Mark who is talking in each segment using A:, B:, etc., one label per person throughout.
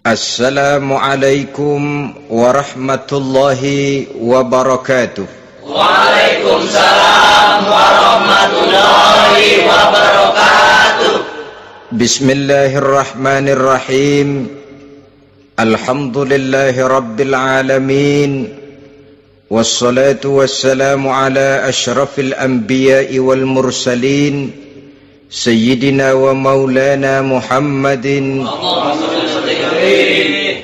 A: Assalamualaikum warahmatullahi wabarakatuh.
B: Waalaikumsalam warahmatullahi wabarakatuh.
A: Bismillahirrahmanirrahim. Alhamdulillahi rabbil alamin. Wassalatu wassalamu ala ashrafil anbiya'i wal mursalin, Sayyidina wa maulana Muhammadin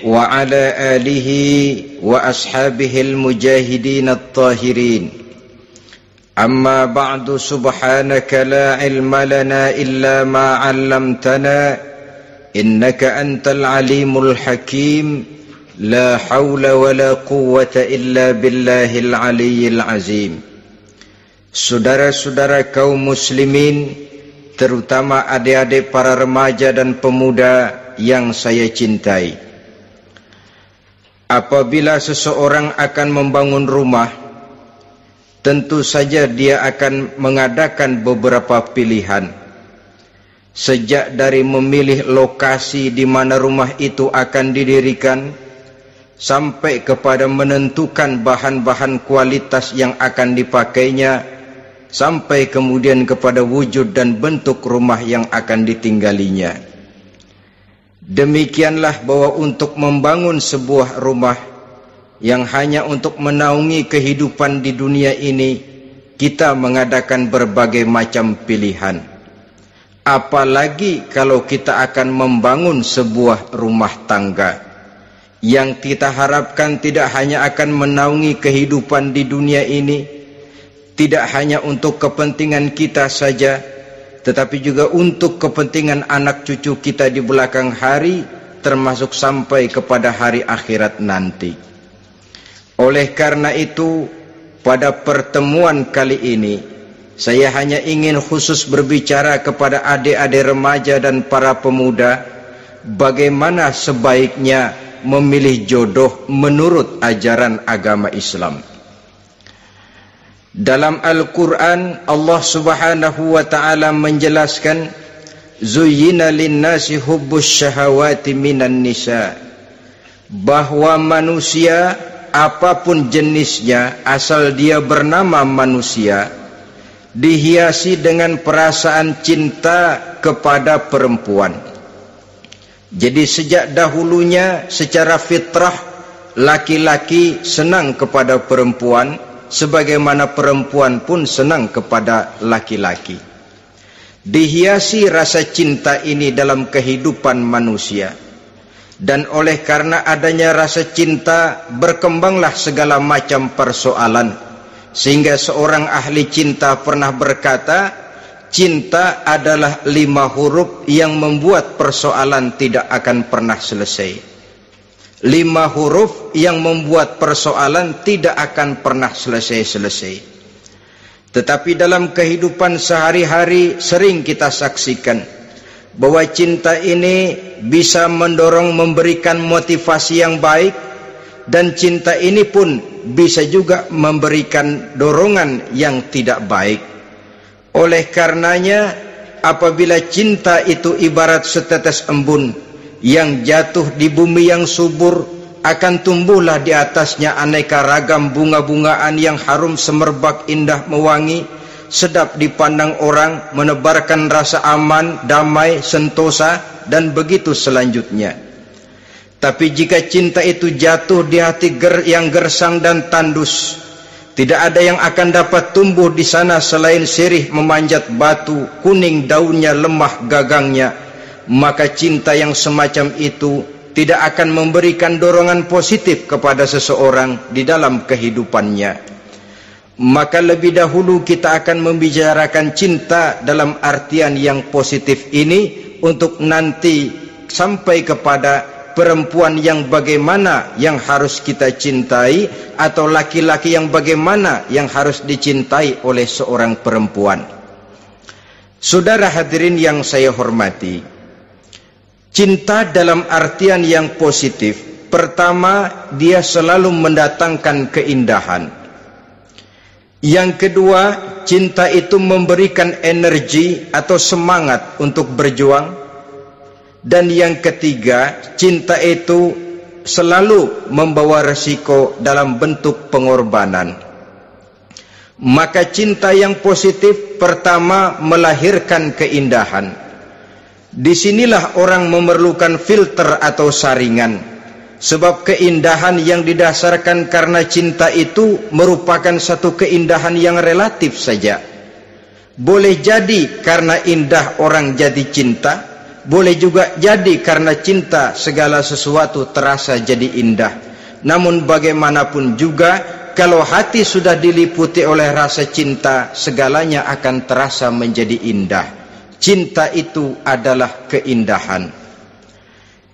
A: wa ala alihi wa ashabihil mujahidin at-tahirin. Amma ba'du, subhanaka la ilma lana illa ma 'allamtana innaka antal alimul hakim. La hawla wa la quwwata illa billahil aliyyil azim. Saudara-saudara kaum muslimin, terutama adik-adik para remaja dan pemuda yang saya cintai. Apabila seseorang akan membangun rumah, tentu saja dia akan mengadakan beberapa pilihan. Sejak dari memilih lokasi di mana rumah itu akan didirikan, sampai kepada menentukan bahan-bahan kualitas yang akan dipakainya, sampai kemudian kepada wujud dan bentuk rumah yang akan ditinggalinya. Demikianlah bahwa untuk membangun sebuah rumah yang hanya untuk menaungi kehidupan di dunia ini, kita mengadakan berbagai macam pilihan. Apalagi kalau kita akan membangun sebuah rumah tangga yang kita harapkan tidak hanya akan menaungi kehidupan di dunia ini, tidak hanya untuk kepentingan kita saja, tetapi juga untuk kepentingan anak cucu kita di belakang hari, termasuk sampai kepada hari akhirat nanti. Oleh karena itu, pada pertemuan kali ini, saya hanya ingin khusus berbicara kepada adik-adik remaja dan para pemuda, bagaimana sebaiknya memilih jodoh menurut ajaran agama Islam. Dalam Al-Quran, Allah subhanahu wa ta'ala menjelaskan, Zuyyina linnasi hubbus syahawati minan nisa, bahwa manusia apapun jenisnya, asal dia bernama manusia, dihiasi dengan perasaan cinta kepada perempuan. Jadi sejak dahulunya secara fitrah, laki-laki senang kepada perempuan, sebagaimana perempuan pun senang kepada laki-laki. Dihiasi rasa cinta ini dalam kehidupan manusia. Dan oleh karena adanya rasa cinta, berkembanglah segala macam persoalan. Sehingga seorang ahli cinta pernah berkata, cinta adalah 5 huruf yang membuat persoalan tidak akan pernah selesai. 5 huruf yang membuat persoalan tidak akan pernah selesai-selesai. Tetapi dalam kehidupan sehari-hari sering kita saksikan bahwa cinta ini bisa mendorong, memberikan motivasi yang baik, dan cinta ini pun bisa juga memberikan dorongan yang tidak baik. Oleh karenanya, apabila cinta itu ibarat setetes embun yang jatuh di bumi yang subur, akan tumbuhlah di atasnya aneka ragam bunga-bungaan yang harum semerbak, indah mewangi, sedap dipandang orang, menebarkan rasa aman, damai, sentosa, dan begitu selanjutnya. Tapi jika cinta itu jatuh di hati yang gersang dan tandus, tidak ada yang akan dapat tumbuh di sana selain sirih memanjat batu, kuning daunnya, lemah gagangnya, maka cinta yang semacam itu tidak akan memberikan dorongan positif kepada seseorang di dalam kehidupannya. Maka lebih dahulu kita akan membicarakan cinta dalam artian yang positif ini, untuk nanti sampai kepada perempuan yang bagaimana yang harus kita cintai, atau laki-laki yang bagaimana yang harus dicintai oleh seorang perempuan. Saudara hadirin yang saya hormati, cinta dalam artian yang positif, pertama, dia selalu mendatangkan keindahan. Yang kedua, cinta itu memberikan energi atau semangat untuk berjuang. Dan yang ketiga, cinta itu selalu membawa resiko dalam bentuk pengorbanan. Maka cinta yang positif pertama melahirkan keindahan. Disinilah orang memerlukan filter atau saringan, sebab keindahan yang didasarkan karena cinta itu merupakan satu keindahan yang relatif saja. Boleh jadi karena indah orang jadi cinta, boleh juga jadi karena cinta segala sesuatu terasa jadi indah. Namun bagaimanapun juga, kalau hati sudah diliputi oleh rasa cinta, segalanya akan terasa menjadi indah. Cinta itu adalah keindahan.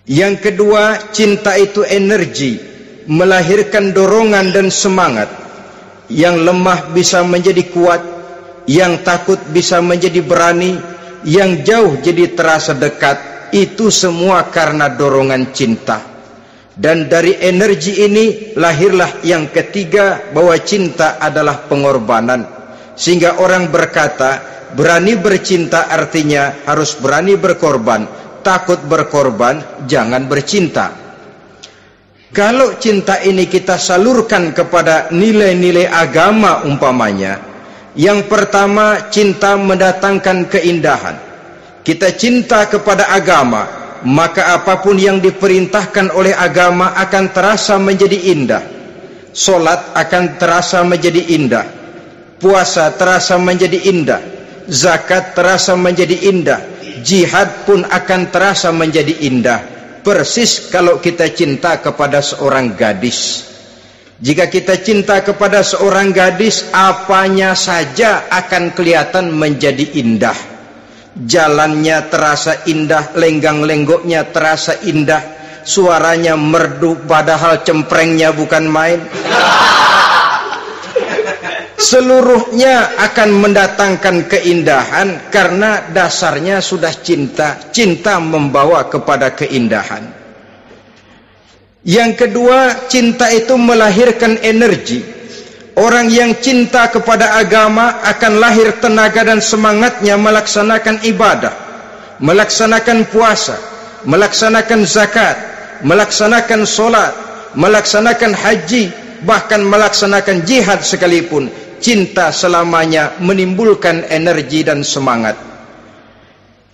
A: Yang kedua, cinta itu energi, melahirkan dorongan dan semangat. Yang lemah bisa menjadi kuat, yang takut bisa menjadi berani, yang jauh jadi terasa dekat. Itu semua karena dorongan cinta. Dan dari energi ini lahirlah yang ketiga, bahwa cinta adalah pengorbanan. Sehingga orang berkata, berani bercinta artinya harus berani berkorban. Takut berkorban, jangan bercinta. Kalau cinta ini kita salurkan kepada nilai-nilai agama umpamanya, yang pertama, cinta mendatangkan keindahan. Kita cinta kepada agama, maka apapun yang diperintahkan oleh agama akan terasa menjadi indah. Solat akan terasa menjadi indah, puasa terasa menjadi indah, zakat terasa menjadi indah, jihad pun akan terasa menjadi indah. Persis kalau kita cinta kepada seorang gadis. Jika kita cinta kepada seorang gadis, apanya saja akan kelihatan menjadi indah. Jalannya terasa indah, lenggang-lenggoknya terasa indah, suaranya merdu padahal cemprengnya bukan main. Seluruhnya akan mendatangkan keindahan karena dasarnya sudah cinta. Cinta membawa kepada keindahan. Yang kedua, cinta itu melahirkan energi. Orang yang cinta kepada agama akan lahir tenaga dan semangatnya melaksanakan ibadah, melaksanakan puasa, melaksanakan zakat, melaksanakan solat, melaksanakan haji, bahkan melaksanakan jihad sekalipun. Cinta selamanya menimbulkan energi dan semangat.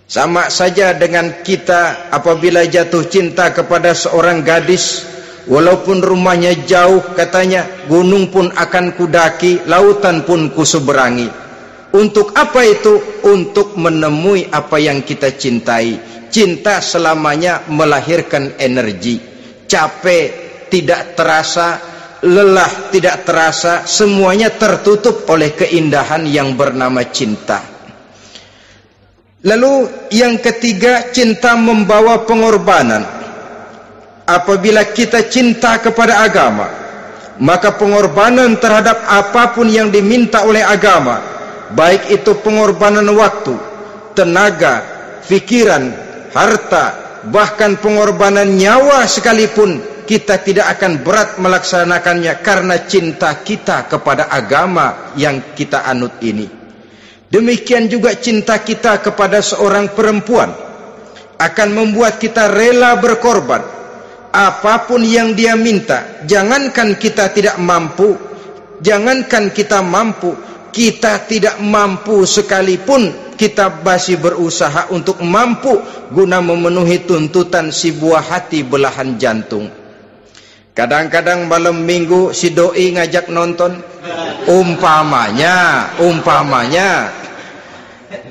A: Sama saja dengan kita apabila jatuh cinta kepada seorang gadis, walaupun rumahnya jauh, katanya, gunung pun akan kudaki, lautan pun kuseberangi. Untuk apa itu? Untuk menemui apa yang kita cintai. Cinta selamanya melahirkan energi. Capek tidak terasa, lelah tidak terasa, semuanya tertutup oleh keindahan yang bernama cinta. Lalu yang ketiga, cinta membawa pengorbanan. Apabila kita cinta kepada agama, maka pengorbanan terhadap apapun yang diminta oleh agama, baik itu pengorbanan waktu, tenaga, pikiran, harta, bahkan pengorbanan nyawa sekalipun, kita tidak akan berat melaksanakannya karena cinta kita kepada agama yang kita anut ini. Demikian juga cinta kita kepada seorang perempuan akan membuat kita rela berkorban. Apapun yang dia minta, jangankan kita tidak mampu, jangankan kita mampu, kita tidak mampu sekalipun, kita masih berusaha untuk mampu guna memenuhi tuntutan si buah hati belahan jantung. Kadang-kadang malam minggu si doi ngajak nonton, umpamanya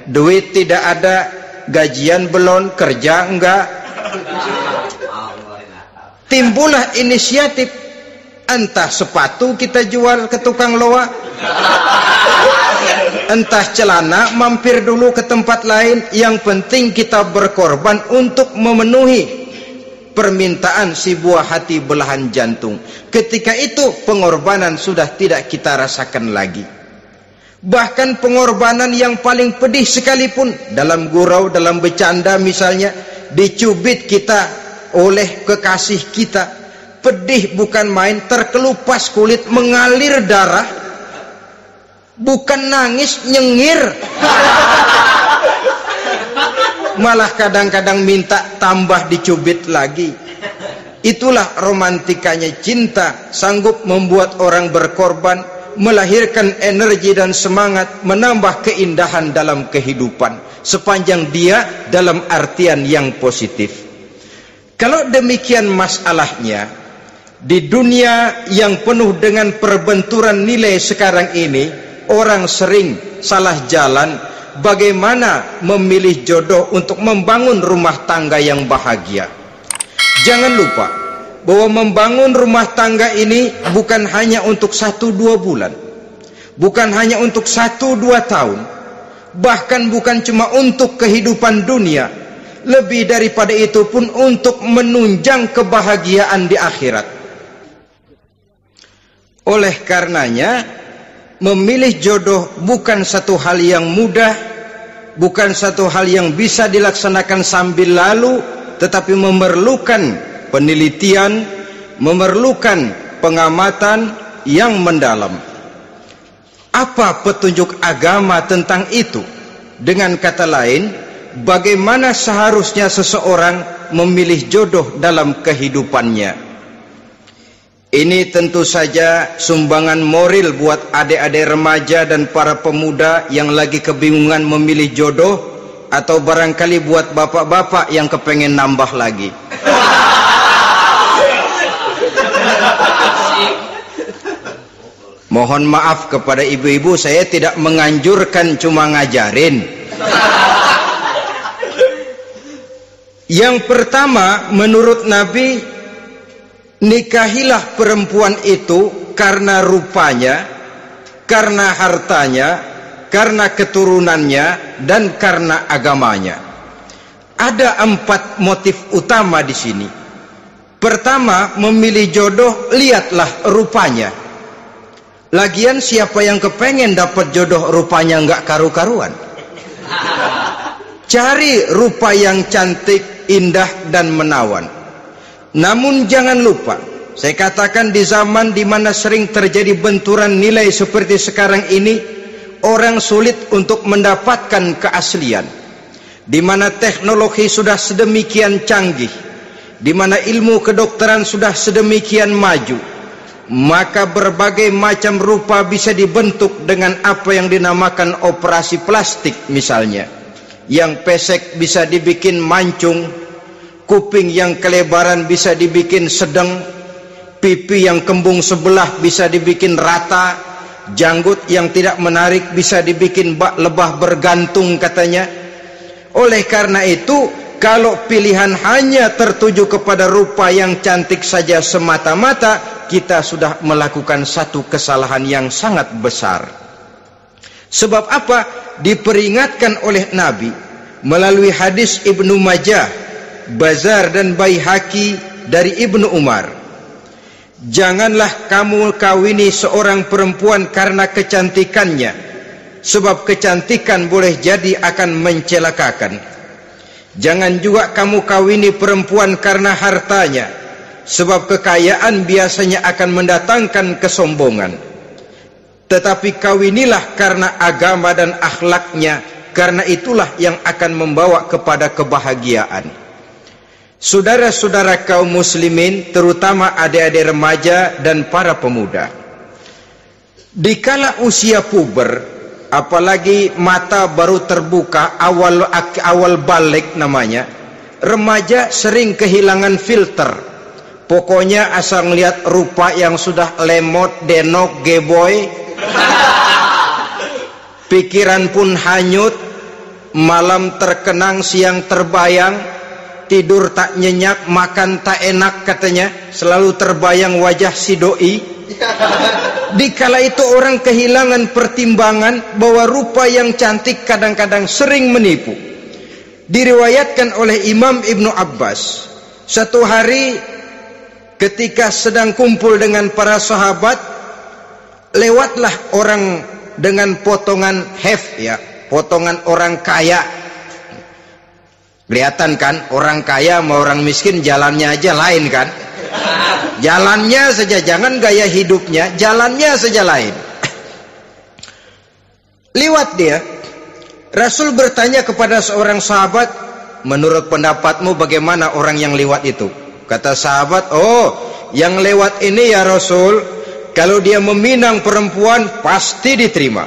A: duit tidak ada, gajian belum, kerja enggak, timbullah inisiatif, entah sepatu kita jual ke tukang loa, entah celana mampir dulu ke tempat lain. Yang penting kita berkorban untuk memenuhi permintaan si buah hati belahan jantung. Ketika itu pengorbanan sudah tidak kita rasakan lagi. Bahkan pengorbanan yang paling pedih sekalipun, dalam gurau, dalam bercanda misalnya, dicubit kita oleh kekasih kita, pedih bukan main, terkelupas kulit, mengalir darah, bukan nangis, nyengir. malah kadang-kadang minta tambah dicubit lagi. Itulah romantikanya cinta, sanggup membuat orang berkorban, melahirkan energi dan semangat, menambah keindahan dalam kehidupan, sepanjang dia dalam artian yang positif. Kalau demikian masalahnya, di dunia yang penuh dengan perbenturan nilai sekarang ini, orang sering salah jalan bagaimana memilih jodoh untuk membangun rumah tangga yang bahagia. Jangan lupa bahwa membangun rumah tangga ini bukan hanya untuk 1-2 bulan, bukan hanya untuk 1-2 tahun, bahkan bukan cuma untuk kehidupan dunia, lebih daripada itu pun untuk menunjang kebahagiaan di akhirat. Oleh karenanya, memilih jodoh bukan satu hal yang mudah, bukan satu hal yang bisa dilaksanakan sambil lalu, tetapi memerlukan penelitian, memerlukan pengamatan yang mendalam. Apa petunjuk agama tentang itu? Dengan kata lain, bagaimana seharusnya seseorang memilih jodoh dalam kehidupannya? Ini tentu saja sumbangan moral buat adik-adik remaja dan para pemuda yang lagi kebingungan memilih jodoh, atau barangkali buat bapak-bapak yang kepengen nambah lagi. Mohon maaf kepada ibu-ibu, saya tidak menganjurkan, cuma ngajarin. Yang pertama, menurut Nabi, nikahilah perempuan itu karena rupanya, karena hartanya, karena keturunannya, dan karena agamanya. Ada 4 motif utama di sini. Pertama, memilih jodoh, lihatlah rupanya. Lagian siapa yang kepengen dapat jodoh rupanya nggak karu-karuan? Cari rupa yang cantik, indah, dan menawan. Namun jangan lupa, saya katakan di zaman di mana sering terjadi benturan nilai seperti sekarang ini, orang sulit untuk mendapatkan keaslian. Di mana teknologi sudah sedemikian canggih, di mana ilmu kedokteran sudah sedemikian maju, maka berbagai macam rupa bisa dibentuk dengan apa yang dinamakan operasi plastik misalnya. Yang pesek bisa dibikin mancung, kuping yang kelebaran bisa dibikin sedang, pipi yang kembung sebelah bisa dibikin rata, janggut yang tidak menarik bisa dibikin bak lebah bergantung katanya. Oleh karena itu, kalau pilihan hanya tertuju kepada rupa yang cantik saja semata-mata, kita sudah melakukan satu kesalahan yang sangat besar. Sebab apa? Diperingatkan oleh Nabi melalui hadis Ibnu Majah, Bazar dan Baihaqi dari Ibnu Umar. Janganlah kamu kawini seorang perempuan karena kecantikannya, sebab kecantikan boleh jadi akan mencelakakan. Jangan juga kamu kawini perempuan karena hartanya, sebab kekayaan biasanya akan mendatangkan kesombongan. Tetapi kawinilah karena agama dan akhlaknya, karena itulah yang akan membawa kepada kebahagiaan. Saudara-saudara kaum muslimin, terutama adik-adik remaja dan para pemuda, dikala usia puber, apalagi mata baru terbuka, awal balik namanya, remaja sering kehilangan filter. Pokoknya asal ngelihat rupa yang sudah lemot, denok, geboy, pikiran pun hanyut, malam terkenang, siang terbayang, tidur tak nyenyak, makan tak enak katanya, selalu terbayang wajah si doi. Dikala itu orang kehilangan pertimbangan bahwa rupa yang cantik kadang-kadang sering menipu. Diriwayatkan oleh Imam Ibnu Abbas, satu hari ketika sedang kumpul dengan para sahabat, lewatlah orang dengan potongan potongan orang kaya. Kelihatan kan, orang kaya sama orang miskin jalannya aja lain kan? Jalannya saja, jangan gaya hidupnya, jalannya saja lain. Liwat dia, Rasul bertanya kepada seorang sahabat, menurut pendapatmu bagaimana orang yang lewat itu? Kata sahabat, oh, yang lewat ini ya Rasul, kalau dia meminang perempuan pasti diterima.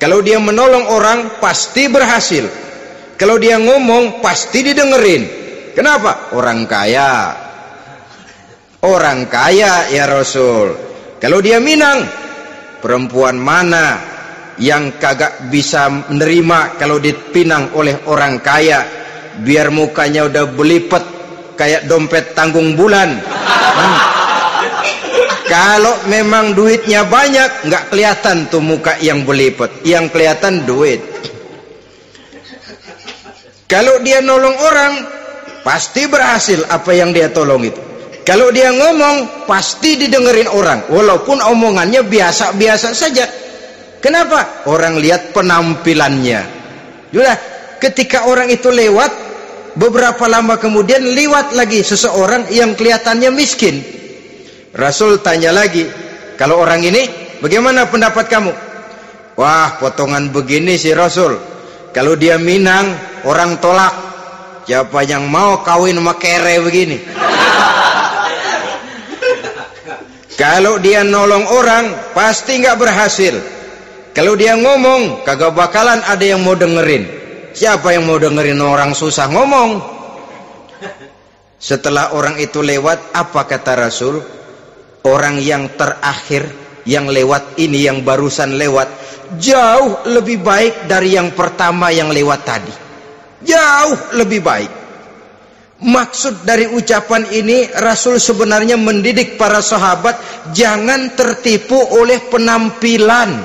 A: Kalau dia menolong orang pasti berhasil. Kalau dia ngomong pasti didengerin. Kenapa? Orang kaya. Orang kaya ya Rasul. Kalau dia minang, perempuan mana yang kagak bisa menerima kalau dipinang oleh orang kaya? Biar mukanya udah belipet kayak dompet tanggung bulan. Kalau memang duitnya banyak, nggak kelihatan tuh muka yang belipet, yang kelihatan duit. Kalau dia nolong orang, pasti berhasil apa yang dia tolong itu. Kalau dia ngomong, pasti didengerin orang, walaupun omongannya biasa-biasa saja. Kenapa? Orang lihat penampilannya. Sudah, ketika orang itu lewat, beberapa lama kemudian lewat lagi seseorang yang kelihatannya miskin. Rasul tanya lagi, kalau orang ini, bagaimana pendapat kamu? Wah, potongan begini sih Rasul. Kalau dia minang, orang tolak. Siapa yang mau kawin sama kere begini? Kalau dia nolong orang, pasti nggak berhasil. Kalau dia ngomong, kagak bakalan ada yang mau dengerin. Siapa yang mau dengerin orang susah ngomong? Setelah orang itu lewat, apa kata Rasul? Orang yang terakhir, yang lewat ini, yang barusan lewat, jauh lebih baik dari yang pertama yang lewat tadi. Jauh lebih baik. Maksud dari ucapan ini, Rasul sebenarnya mendidik para sahabat jangan tertipu oleh penampilan.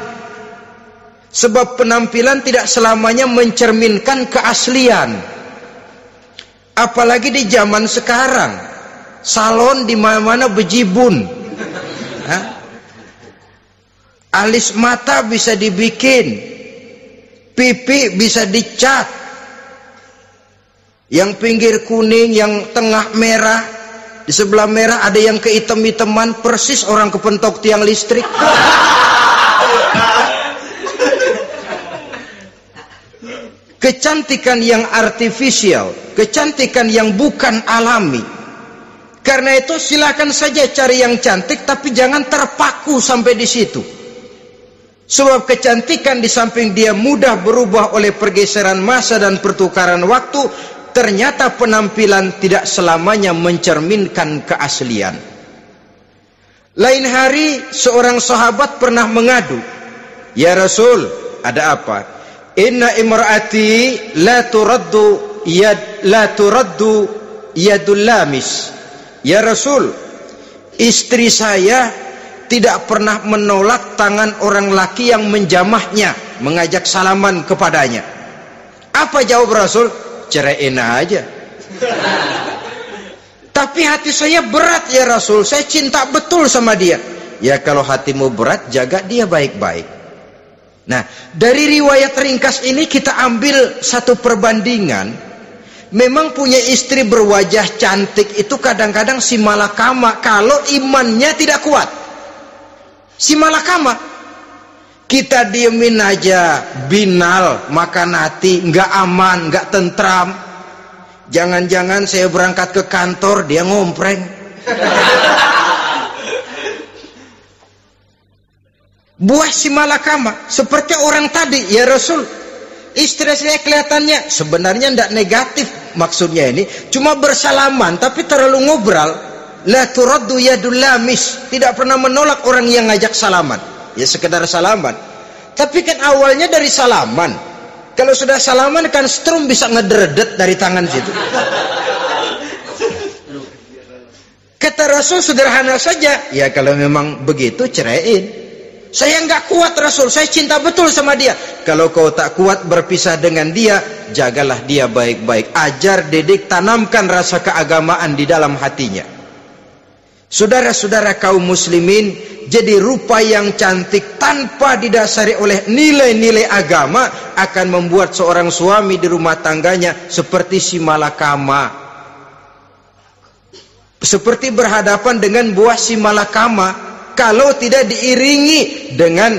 A: Sebab penampilan tidak selamanya mencerminkan keaslian. Apalagi di zaman sekarang, salon di mana-mana bejibun. Alis mata bisa dibikin, pipi bisa dicat. Yang pinggir kuning, yang tengah merah, di sebelah merah ada yang kehitam-hitaman, persis orang kepentok tiang listrik. Kecantikan yang artifisial, kecantikan yang bukan alami. Karena itu silakan saja cari yang cantik, tapi jangan terpaku sampai di situ. Sebab kecantikan di samping dia mudah berubah oleh pergeseran masa dan pertukaran waktu, ternyata penampilan tidak selamanya mencerminkan keaslian. Lain hari seorang sahabat pernah mengadu, "Ya Rasul, ada apa? Inna imraati la turaddu yadul lamis." Ya Rasul, istri saya tidak pernah menolak tangan orang laki yang menjamahnya, mengajak salaman kepadanya. Apa jawab Rasul? Ceraiin aja. Tapi hati saya berat ya Rasul, saya cinta betul sama dia. Ya kalau hatimu berat, jaga dia baik-baik. Nah, dari riwayat ringkas ini kita ambil satu perbandingan. Memang punya istri berwajah cantik itu kadang-kadang si malakama kalau imannya tidak kuat. Si malakama, kita diemin aja, binal, makan hati, nggak aman, nggak tentram. Jangan-jangan saya berangkat ke kantor, dia ngompreng. Buah si malakama, seperti orang tadi, ya Rasul, istri saya kelihatannya sebenarnya tidak negatif maksudnya ini, cuma bersalaman, tapi terlalu ngobrol. La turaddu yadul lamis, tidak pernah menolak orang yang ngajak salaman. Ya sekedar salaman. Tapi kan awalnya dari salaman. Kalau sudah salaman kan strum bisa ngederdet dari tangan situ. Kata Rasul sederhana saja. Ya kalau memang begitu ceraiin. Saya nggak kuat Rasul, saya cinta betul sama dia. Kalau kau tak kuat berpisah dengan dia, jagalah dia baik-baik. Ajar, didik, tanamkan rasa keagamaan di dalam hatinya. Saudara-saudara kaum muslimin, jadi rupa yang cantik tanpa didasari oleh nilai-nilai agama akan membuat seorang suami di rumah tangganya seperti si malakama. Seperti berhadapan dengan buah si malakama kalau tidak diiringi dengan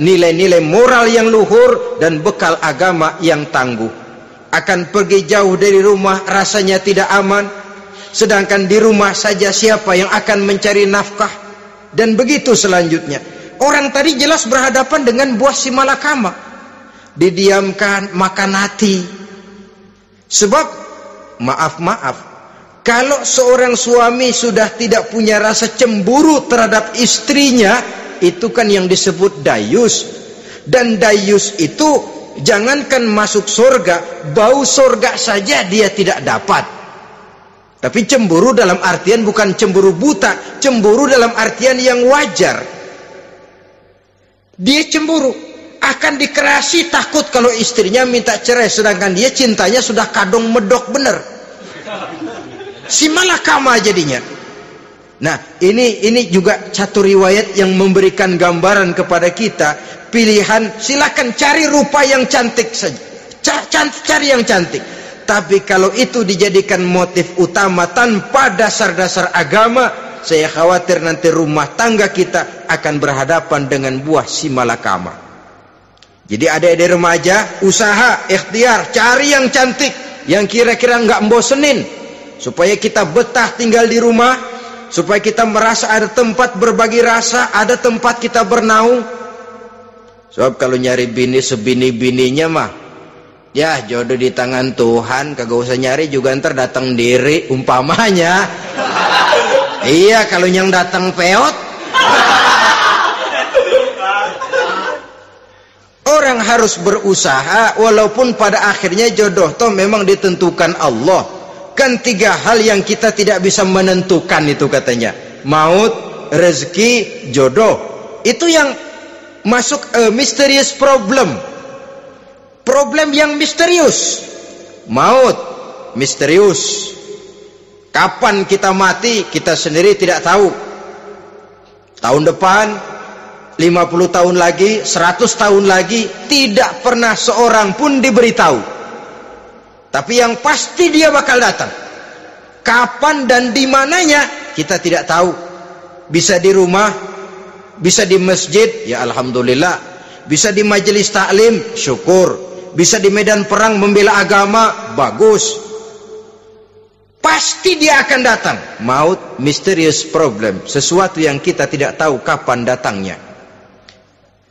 A: nilai-nilai moral yang luhur dan bekal agama yang tangguh. akan pergi jauh dari rumah rasanya tidak aman, sedangkan di rumah saja siapa yang akan mencari nafkah? Dan begitu selanjutnya. Orang tadi jelas berhadapan dengan buah si malakama. Didiamkan, makan hati. Sebab maaf, kalau seorang suami sudah tidak punya rasa cemburu terhadap istrinya, itu kan yang disebut dayus. Dan dayus itu jangankan masuk surga, bau surga saja dia tidak dapat. Tapi cemburu dalam artian bukan cemburu buta, cemburu dalam artian yang wajar. Dia cemburu, akan dikerasi, takut kalau istrinya minta cerai, sedangkan dia cintanya sudah kadung medok bener. Si malakama jadinya. Nah, ini juga satu riwayat yang memberikan gambaran kepada kita. Pilihan, silakan cari rupa yang cantik saja. Cari yang cantik. Tapi kalau itu dijadikan motif utama tanpa dasar-dasar agama, saya khawatir nanti rumah tangga kita akan berhadapan dengan buah si malakama. Jadi adik-adik remaja, usaha, ikhtiar, cari yang cantik, yang kira-kira nggak membosenin, supaya kita betah tinggal di rumah, supaya kita merasa ada tempat berbagi rasa, ada tempat kita bernaung. Sebab kalau nyari bini sebini-bininya mah, ya jodoh di tangan Tuhan, kagak usah nyari juga ntar datang diri umpamanya. Iya, kalau yang datang peot. Orang harus berusaha, walaupun pada akhirnya jodoh toh memang ditentukan Allah. Kan 3 hal yang kita tidak bisa menentukan itu katanya. Maut, rezeki, jodoh. Itu yang masuk mysterious problem. Problem yang misterius. Maut misterius. Kapan kita mati kita sendiri tidak tahu. Tahun depan, 50 tahun lagi, 100 tahun lagi, tidak pernah seorang pun diberitahu. Tapi yang pasti dia bakal datang. Kapan dan di mananya kita tidak tahu. Bisa di rumah, bisa di masjid, ya alhamdulillah. Bisa di majelis taklim, syukur. Bisa di medan perang membela agama, bagus. Pasti dia akan datang. Maut, mysterious problem, sesuatu yang kita tidak tahu kapan datangnya.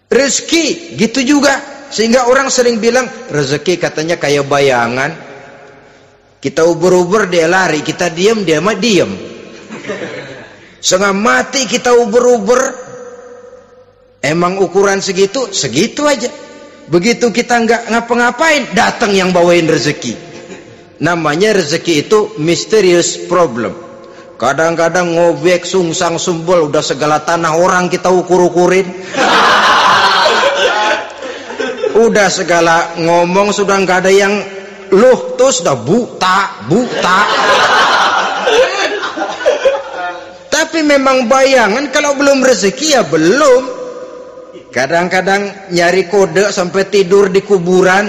A: Rezeki gitu juga, sehingga orang sering bilang rezeki katanya kayak bayangan. Kita uber-uber dia lari, kita diam dia mah diam. Setengah mati kita uber-uber, emang ukuran segitu aja. Begitu kita nggak ngapa-ngapain, datang yang bawain rezeki. Namanya rezeki itu mysterious problem. Kadang-kadang ngobek, sungsang, sumbul, udah segala tanah orang kita ukur-ukurin. Udah segala ngomong sudah nggak ada yang loh, terus udah buta. Tapi memang bayangan, kalau belum rezeki ya belum. Kadang-kadang nyari kode sampai tidur di kuburan,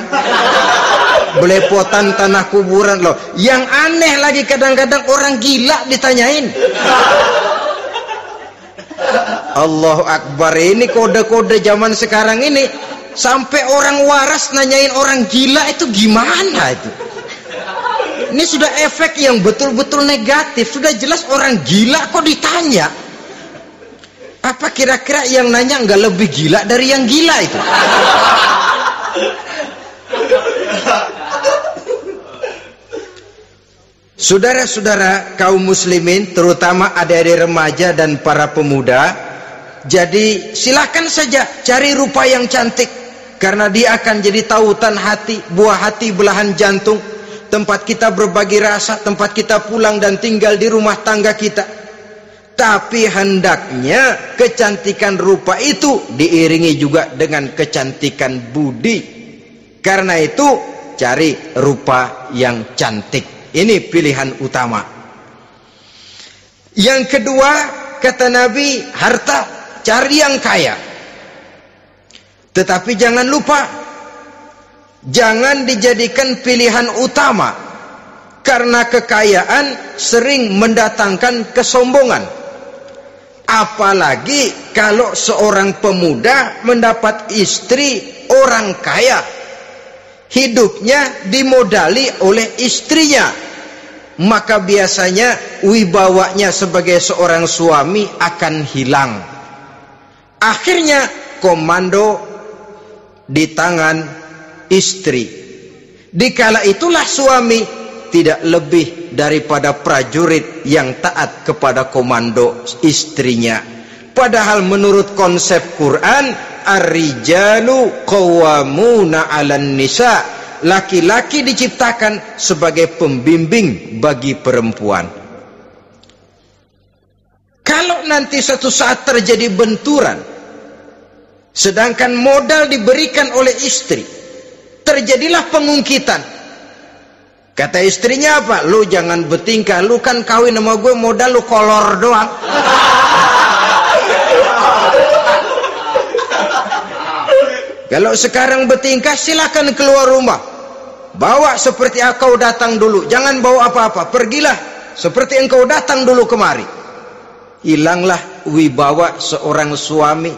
A: belepotan tanah kuburan loh. Yang aneh lagi kadang-kadang orang gila ditanyain. Allahu Akbar, ini kode-kode zaman sekarang ini. Sampai orang waras nanyain orang gila, itu gimana itu? Ini sudah efek yang betul-betul negatif. Sudah jelas orang gila kok ditanya. Apa kira-kira yang nanya nggak lebih gila dari yang gila itu? Saudara-saudara kaum muslimin, terutama adik-adik remaja dan para pemuda, jadi silakan saja cari rupa yang cantik, karena dia akan jadi tautan hati, buah hati belahan jantung, tempat kita berbagi rasa, tempat kita pulang dan tinggal di rumah tangga kita. Tapi hendaknya kecantikan rupa itu diiringi juga dengan kecantikan budi. Karena itu cari rupa yang cantik. Ini pilihan utama. Yang kedua, kata Nabi, harta, cari yang kaya. Tetapi jangan lupa, jangan dijadikan pilihan utama, karena kekayaan sering mendatangkan kesombongan. Apalagi kalau seorang pemuda mendapat istri orang kaya. hidupnya dimodali oleh istrinya, maka biasanya wibawanya sebagai seorang suami akan hilang. Akhirnya komando di tangan istri. Dikala itulah suami tidak lebih daripada prajurit yang taat kepada komando istrinya. Padahal menurut konsep Quran, ar-rijalu qawwamuna 'alan nisa, laki-laki diciptakan sebagai pembimbing bagi perempuan. Kalau nanti suatu saat terjadi benturan, sedangkan modal diberikan oleh istri, terjadilah pengungkitan. Kata istrinya apa? Lu jangan bertingkah, lu kan kawin sama gue, modal lu kolor doang. Kalau sekarang bertingkah, silakan keluar rumah. Bawa seperti engkau datang dulu, jangan bawa apa-apa. Pergilah seperti engkau datang dulu kemari. Hilanglah wibawa seorang suami.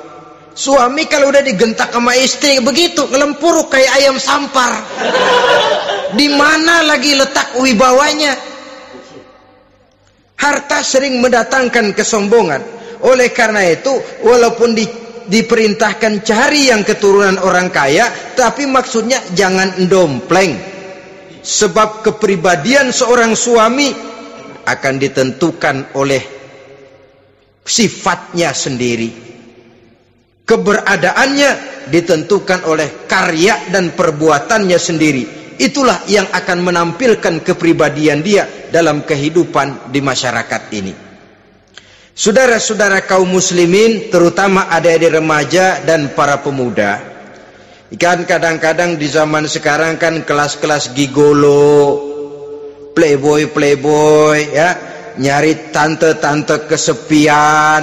A: Suami kalau udah digentak sama istri begitu, ngelempuruk kayak ayam sampar. Di mana lagi letak wibawanya? Harta sering mendatangkan kesombongan. Oleh karena itu, walaupun diperintahkan cari yang keturunan orang kaya, tapi maksudnya jangan dompleng. Sebab kepribadian seorang suami akan ditentukan oleh sifatnya sendiri. Keberadaannya ditentukan oleh karya dan perbuatannya sendiri. Itulah yang akan menampilkan kepribadian dia dalam kehidupan di masyarakat ini. Saudara-saudara kaum muslimin, terutama adik-adik remaja dan para pemuda, kan kadang-kadang di zaman sekarang kan kelas-kelas gigolo, playboy ya, nyari tante-tante kesepian,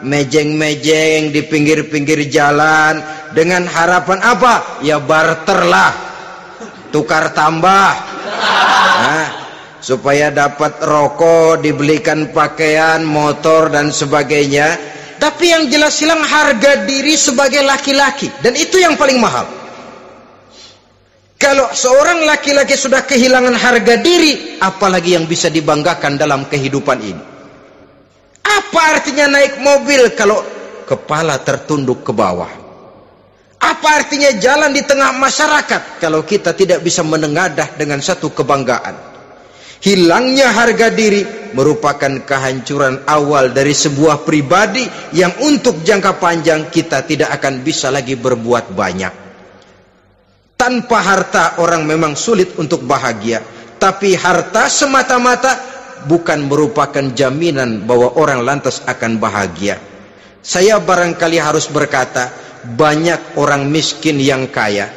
A: mejeng-mejeng di pinggir-pinggir jalan dengan harapan apa? Ya barter lah, tukar tambah. Nah, supaya dapat rokok, dibelikan pakaian, motor dan sebagainya. Tapi yang jelas hilang harga diri sebagai laki-laki, dan itu yang paling mahal. Kalau seorang laki-laki sudah kehilangan harga diri, apalagi yang bisa dibanggakan dalam kehidupan ini? Apa artinya naik mobil kalau kepala tertunduk ke bawah? Apa artinya jalan di tengah masyarakat kalau kita tidak bisa menengadah dengan satu kebanggaan? Hilangnya harga diri merupakan kehancuran awal dari sebuah pribadi yang untuk jangka panjang kita tidak akan bisa lagi berbuat banyak. Tanpa harta orang memang sulit untuk bahagia, tapi harta semata-mata bukan merupakan jaminan bahwa orang lantas akan bahagia. Saya barangkali harus berkata, banyak orang miskin yang kaya,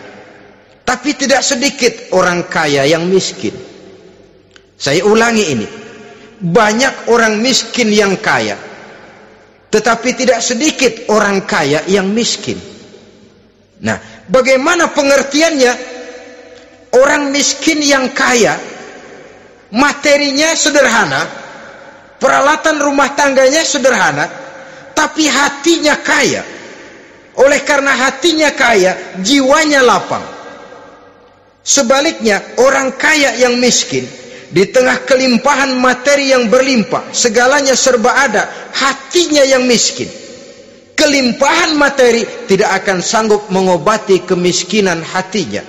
A: tapi tidak sedikit orang kaya yang miskin. Saya ulangi ini, banyak orang miskin yang kaya, tetapi tidak sedikit orang kaya yang miskin. Nah, bagaimana pengertiannya? Orang miskin yang kaya, materinya sederhana, peralatan rumah tangganya sederhana, tapi hatinya kaya. Oleh karena hatinya kaya, jiwanya lapang. Sebaliknya, orang kaya yang miskin, di tengah kelimpahan materi yang berlimpah, segalanya serba ada, hatinya yang miskin. Kelimpahan materi tidak akan sanggup mengobati kemiskinan hatinya.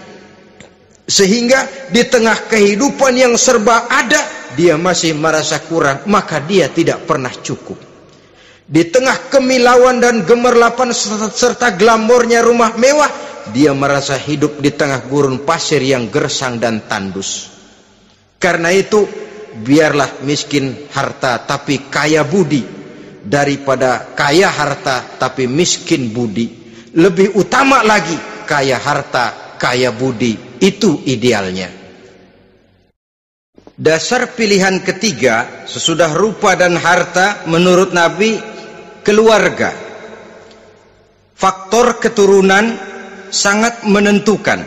A: Sehingga di tengah kehidupan yang serba ada, dia masih merasa kurang, maka dia tidak pernah cukup. Di tengah kemilauan dan gemerlapan serta glamornya rumah mewah, dia merasa hidup di tengah gurun pasir yang gersang dan tandus. Karena itu, biarlah miskin harta tapi kaya budi, daripada kaya harta tapi miskin budi. Lebih utama lagi kaya harta, kaya budi. Itu idealnya. Dasar pilihan ketiga sesudah rupa dan harta menurut Nabi, keluarga. Faktor keturunan sangat menentukan.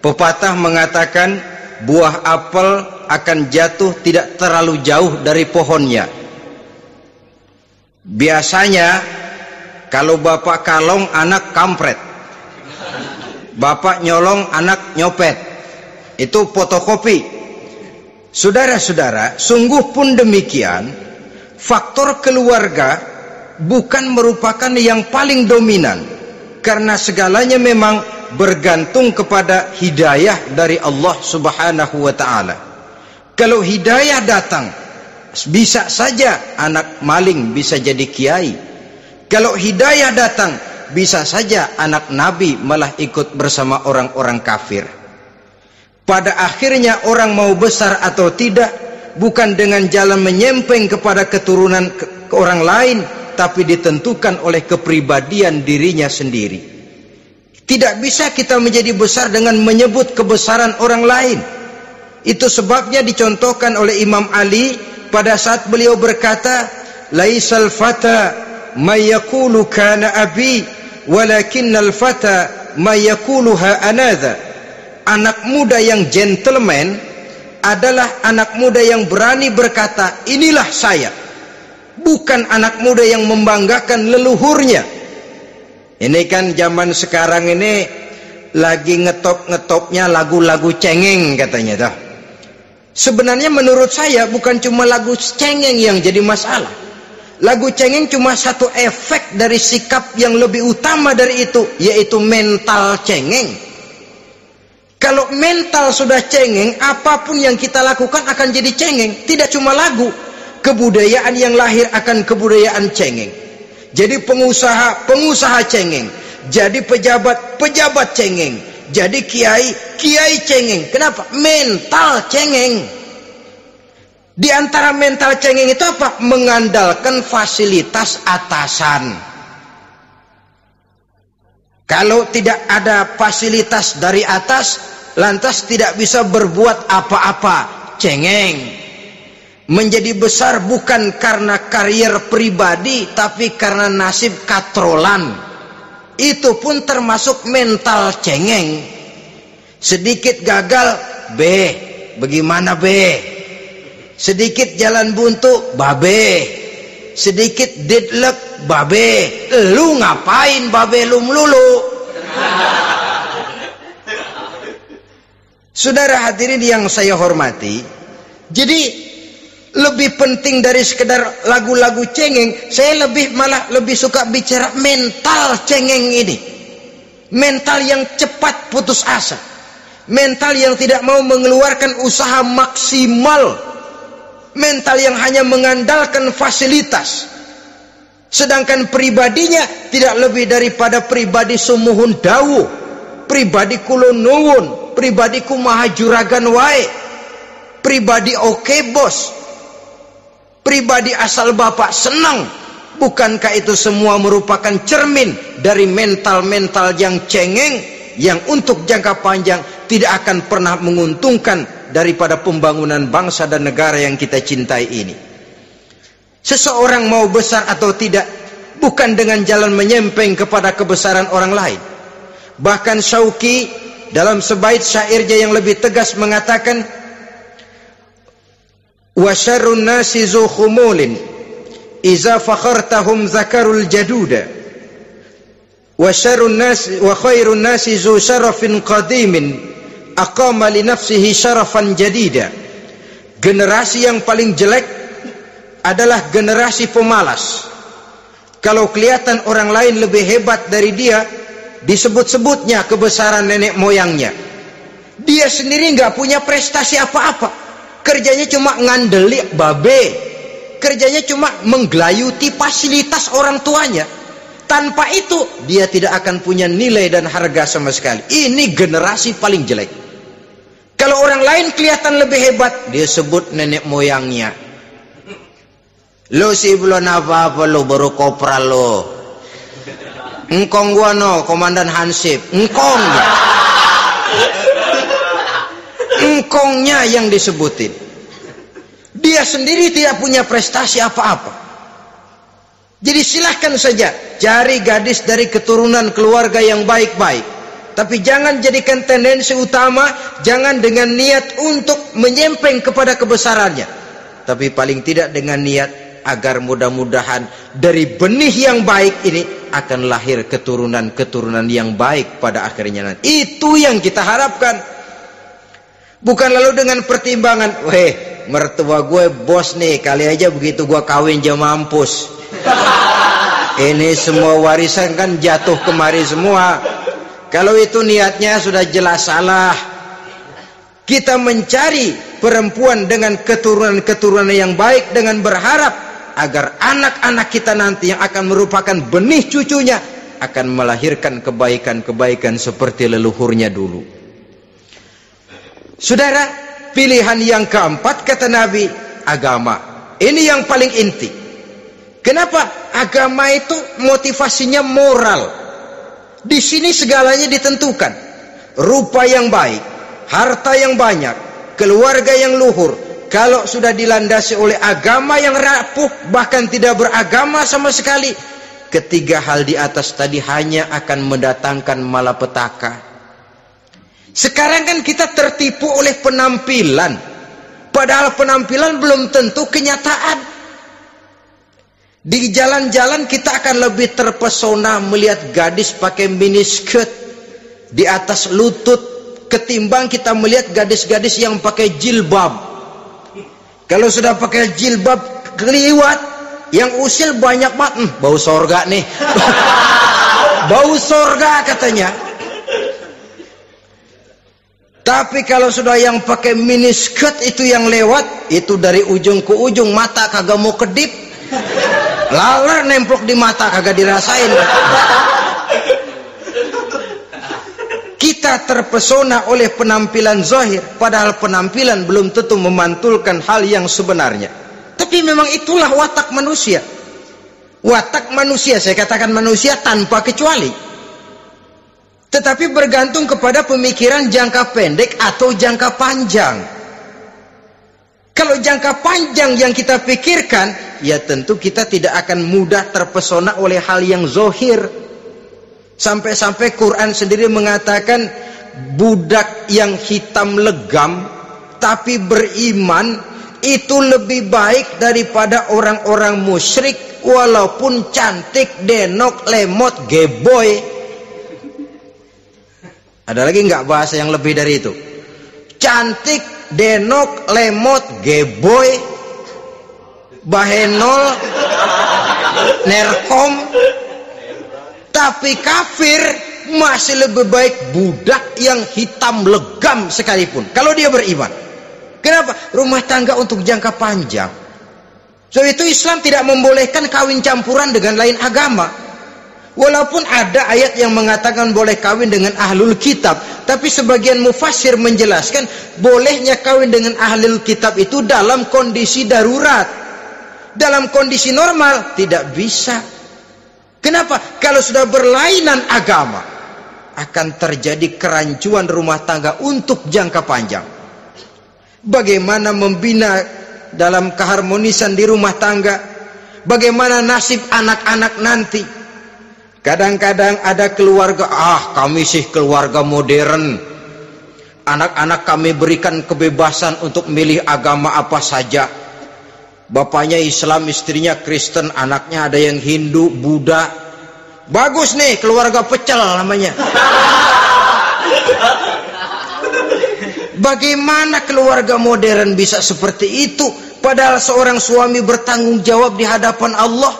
A: Pepatah mengatakan, buah apel akan jatuh tidak terlalu jauh dari pohonnya. Biasanya kalau bapak kalong, anak kampret. Bapak nyolong, anak nyopet. Itu fotokopi. Saudara-saudara, sungguh pun demikian, faktor keluarga bukan merupakan yang paling dominan, karena segalanya memang bergantung kepada hidayah dari Allah Subhanahu wa ta'ala. Kalau hidayah datang, bisa saja anak maling bisa jadi kiai. Kalau hidayah datang, bisa saja anak Nabi malah ikut bersama orang-orang kafir. Pada akhirnya orang mau besar atau tidak bukan dengan jalan menyempeng kepada keturunan ke orang lain, tapi ditentukan oleh kepribadian dirinya sendiri. Tidak bisa kita menjadi besar dengan menyebut kebesaran orang lain. Itu sebabnya dicontohkan oleh Imam Ali pada saat beliau berkata, laisal fata may yaqulu kana abi walakinnal fata may yaquluha anadha. Anak muda yang gentleman adalah anak muda yang berani berkata, inilah saya. Bukan anak muda yang membanggakan leluhurnya. Ini kan zaman sekarang ini lagi ngetop-ngetopnya lagu-lagu cengeng katanya dah. Sebenarnya menurut saya bukan cuma lagu cengeng yang jadi masalah. Lagu cengeng cuma satu efek dari sikap yang lebih utama dari itu, yaitu mental cengeng. Kalau mental sudah cengeng, apapun yang kita lakukan akan jadi cengeng. Tidak cuma lagu, kebudayaan yang lahir akan kebudayaan cengeng. Jadi pengusaha cengeng, jadi pejabat cengeng, jadi kiai cengeng. Kenapa? Mental cengeng. Di antara mental cengeng itu apa? Mengandalkan fasilitas atasan. Kalau tidak ada fasilitas dari atas, lantas tidak bisa berbuat apa-apa. Cengeng. Menjadi besar bukan karena karier pribadi, tapi karena nasib katrolan. Itu pun termasuk mental cengeng. Sedikit gagal, bagaimana sedikit jalan buntu, sedikit deadlock, lu ngapain lu melulu? Saudara hadirin yang saya hormati, jadi lebih penting dari sekedar lagu-lagu cengeng, saya malah lebih suka bicara mental cengeng ini. Mental yang cepat putus asa, mental yang tidak mau mengeluarkan usaha maksimal, mental yang hanya mengandalkan fasilitas, sedangkan pribadinya tidak lebih daripada pribadi sumuhun dawuh, pribadi kulo nuwun, pribadi kumaha juragan wae, pribadi oke bos, pribadi asal bapak senang. Bukankah itu semua merupakan cermin dari mental-mental yang cengeng, yang untuk jangka panjang tidak akan pernah menguntungkan daripada pembangunan bangsa dan negara yang kita cintai ini. Seseorang mau besar atau tidak bukan dengan jalan menyempeng kepada kebesaran orang lain. Bahkan Syauqi dalam sebaik syairnya yang lebih tegas mengatakan, wa syarrun nasi zu khumulin iza fakhartahum zakarul jaduda wa syarrun nasi wa khairun nasi zu syarafin qadimin aqama li nafsihi syarafan jadida. Generasi yang paling jelek adalah generasi pemalas. Kalau kelihatan orang lain lebih hebat dari dia, disebut-sebutnya kebesaran nenek moyangnya. Dia sendiri nggak punya prestasi apa-apa. Kerjanya cuma ngandeli kerjanya cuma menggelayuti fasilitas orang tuanya. Tanpa itu dia tidak akan punya nilai dan harga sama sekali. Ini generasi paling jelek. Kalau orang lain kelihatan lebih hebat, dia sebut nenek moyangnya. Lo sih belum apa-apa, lo baru kopral lo. Engkong gua no, komandan Hansip. Engkongnya. Engkongnya yang disebutin. Dia sendiri tidak punya prestasi apa-apa. Jadi silahkan saja cari gadis dari keturunan keluarga yang baik-baik, tapi jangan jadikan tendensi utama, jangan dengan niat untuk menyempeng kepada kebesarannya, tapi paling tidak dengan niat agar mudah-mudahan dari benih yang baik ini akan lahir keturunan-keturunan yang baik pada akhirnya nanti. Itu yang kita harapkan. Bukan lalu dengan pertimbangan, weh, mertua gue bos nih, kali aja begitu gue kawin aja mampus. Ini semua warisan kan jatuh kemari semua. Kalau itu niatnya sudah jelas salah. Kita mencari perempuan dengan keturunan-keturunan yang baik dengan berharap agar anak-anak kita nanti yang akan merupakan benih cucunya akan melahirkan kebaikan-kebaikan seperti leluhurnya dulu. Saudara, pilihan yang keempat kata Nabi, agama. Ini yang paling inti. Kenapa? Agama itu motivasinya moral. Di sini segalanya ditentukan. Rupa yang baik, harta yang banyak, keluarga yang luhur. Kalau sudah dilandasi oleh agama yang rapuh, bahkan tidak beragama sama sekali, ketiga hal di atas tadi hanya akan mendatangkan malapetaka. Sekarang kan kita tertipu oleh penampilan, padahal penampilan belum tentu kenyataan. Di jalan-jalan kita akan lebih terpesona melihat gadis pakai miniskirt di atas lutut ketimbang kita melihat gadis-gadis yang pakai jilbab. Kalau sudah pakai jilbab keliwat, yang usil banyak banget, bau sorga nih. Bau sorga katanya. Tapi kalau sudah yang pakai miniskirt itu yang lewat, itu dari ujung ke ujung mata kagak mau kedip. Laler nemplok di mata kagak dirasain. Kita terpesona oleh penampilan zahir, padahal penampilan belum tentu memantulkan hal yang sebenarnya. Tapi memang itulah watak manusia. Watak manusia, saya katakan manusia tanpa kecuali. Tetapi bergantung kepada pemikiran jangka pendek atau jangka panjang. Kalau jangka panjang yang kita pikirkan, ya tentu kita tidak akan mudah terpesona oleh hal yang zahir. Sampai-sampai Quran sendiri mengatakan budak yang hitam legam tapi beriman itu lebih baik daripada orang-orang musyrik walaupun cantik, denok, lemot, geboy. Ada lagi nggak bahasa yang lebih dari itu? Cantik, denok, lemot, geboy, bahenol, nerkom. Tapi kafir masih lebih baik budak yang hitam legam sekalipun kalau dia beriman. Kenapa? Rumah tangga untuk jangka panjang. So itu Islam tidak membolehkan kawin campuran dengan lain agama. Walaupun ada ayat yang mengatakan boleh kawin dengan ahlul kitab, tapi sebagian mufassir menjelaskan bolehnya kawin dengan ahlul kitab itu dalam kondisi darurat. Dalam kondisi normal tidak bisa. Kenapa? Kalau sudah berlainan agama, akan terjadi kerancuan rumah tangga untuk jangka panjang. Bagaimana membina dalam keharmonisan di rumah tangga? Bagaimana nasib anak-anak nanti? Kadang-kadang ada keluarga, kami sih keluarga modern. Anak-anak kami berikan kebebasan untuk milih agama apa saja. Bapaknya Islam, istrinya Kristen, anaknya ada yang Hindu, Buddha. Bagus nih, keluarga pecel namanya. Bagaimana keluarga modern bisa seperti itu? Padahal seorang suami bertanggung jawab di hadapan Allah.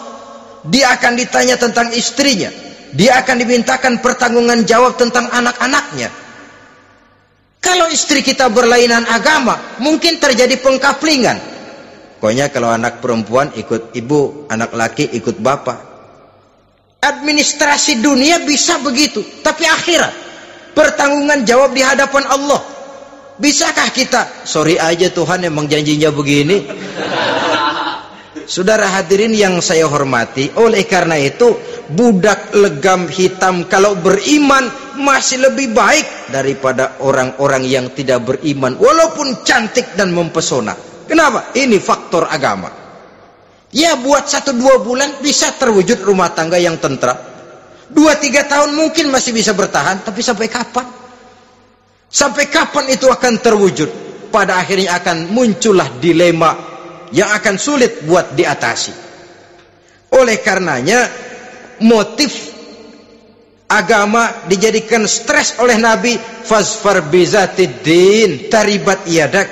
A: Dia akan ditanya tentang istrinya. Dia akan dimintakan pertanggungan jawab tentang anak-anaknya. Kalau istri kita berlainan agama, mungkin terjadi pengkaplingan. Pokoknya kalau anak perempuan ikut ibu, anak laki ikut bapak. Administrasi dunia bisa begitu, tapi akhirat pertanggungan jawab di hadapan Allah. Bisakah kita? Sorry aja Tuhan emang janjinya begini. Saudara hadirin yang saya hormati, oleh karena itu budak legam hitam kalau beriman masih lebih baik daripada orang-orang yang tidak beriman walaupun cantik dan mempesona. Kenapa? Ini faktor agama. Ya buat 1-2 bulan bisa terwujud rumah tangga yang tentram. 2-3 tahun mungkin masih bisa bertahan, tapi sampai kapan? Sampai kapan itu akan terwujud? Pada akhirnya akan muncullah dilema yang akan sulit buat diatasi. Oleh karenanya motif agama dijadikan stres oleh Nabi. Fasfar bizatiddin taribat yadak.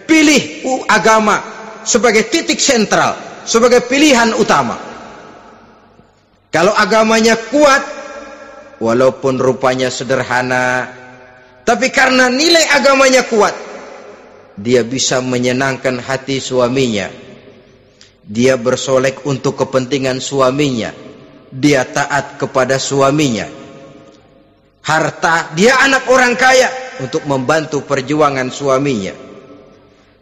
A: Pilih agama sebagai titik sentral, sebagai pilihan utama. Kalau agamanya kuat, walaupun rupanya sederhana, tapi karena nilai agamanya kuat, dia bisa menyenangkan hati suaminya. Dia bersolek untuk kepentingan suaminya. Dia taat kepada suaminya. Harta, dia anak orang kaya untuk membantu perjuangan suaminya.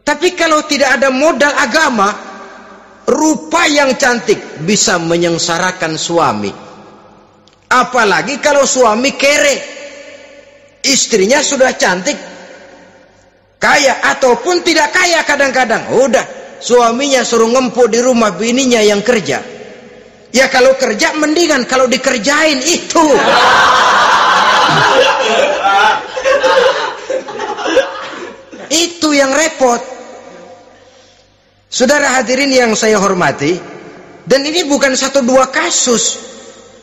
A: Tapi kalau tidak ada modal agama, rupa yang cantik bisa menyengsarakan suami. Apalagi kalau suami kere, istrinya sudah cantik, kaya ataupun tidak kaya kadang-kadang, udah suaminya suruh ngempuk di rumah bininya yang kerja. Ya kalau kerja mendingan kalau dikerjain itu. Itu yang repot. Saudara hadirin yang saya hormati, dan ini bukan 1-2 kasus.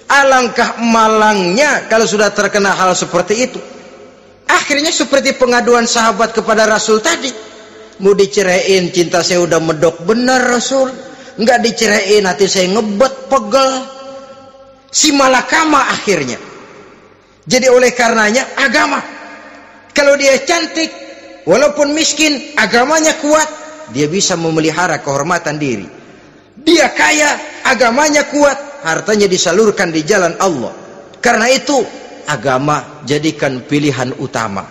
A: Alangkah malangnya kalau sudah terkena hal seperti itu. Akhirnya seperti pengaduan sahabat kepada Rasul tadi. Mau diceraiin, cinta saya udah medok bener Rasul. Enggak diceraiin, hati saya ngebet, pegel. Si malakama akhirnya. Jadi oleh karenanya agama. Kalau dia cantik, walaupun miskin, agamanya kuat, dia bisa memelihara kehormatan diri. Dia kaya, agamanya kuat, hartanya disalurkan di jalan Allah. Karena itu agama jadikan pilihan utama.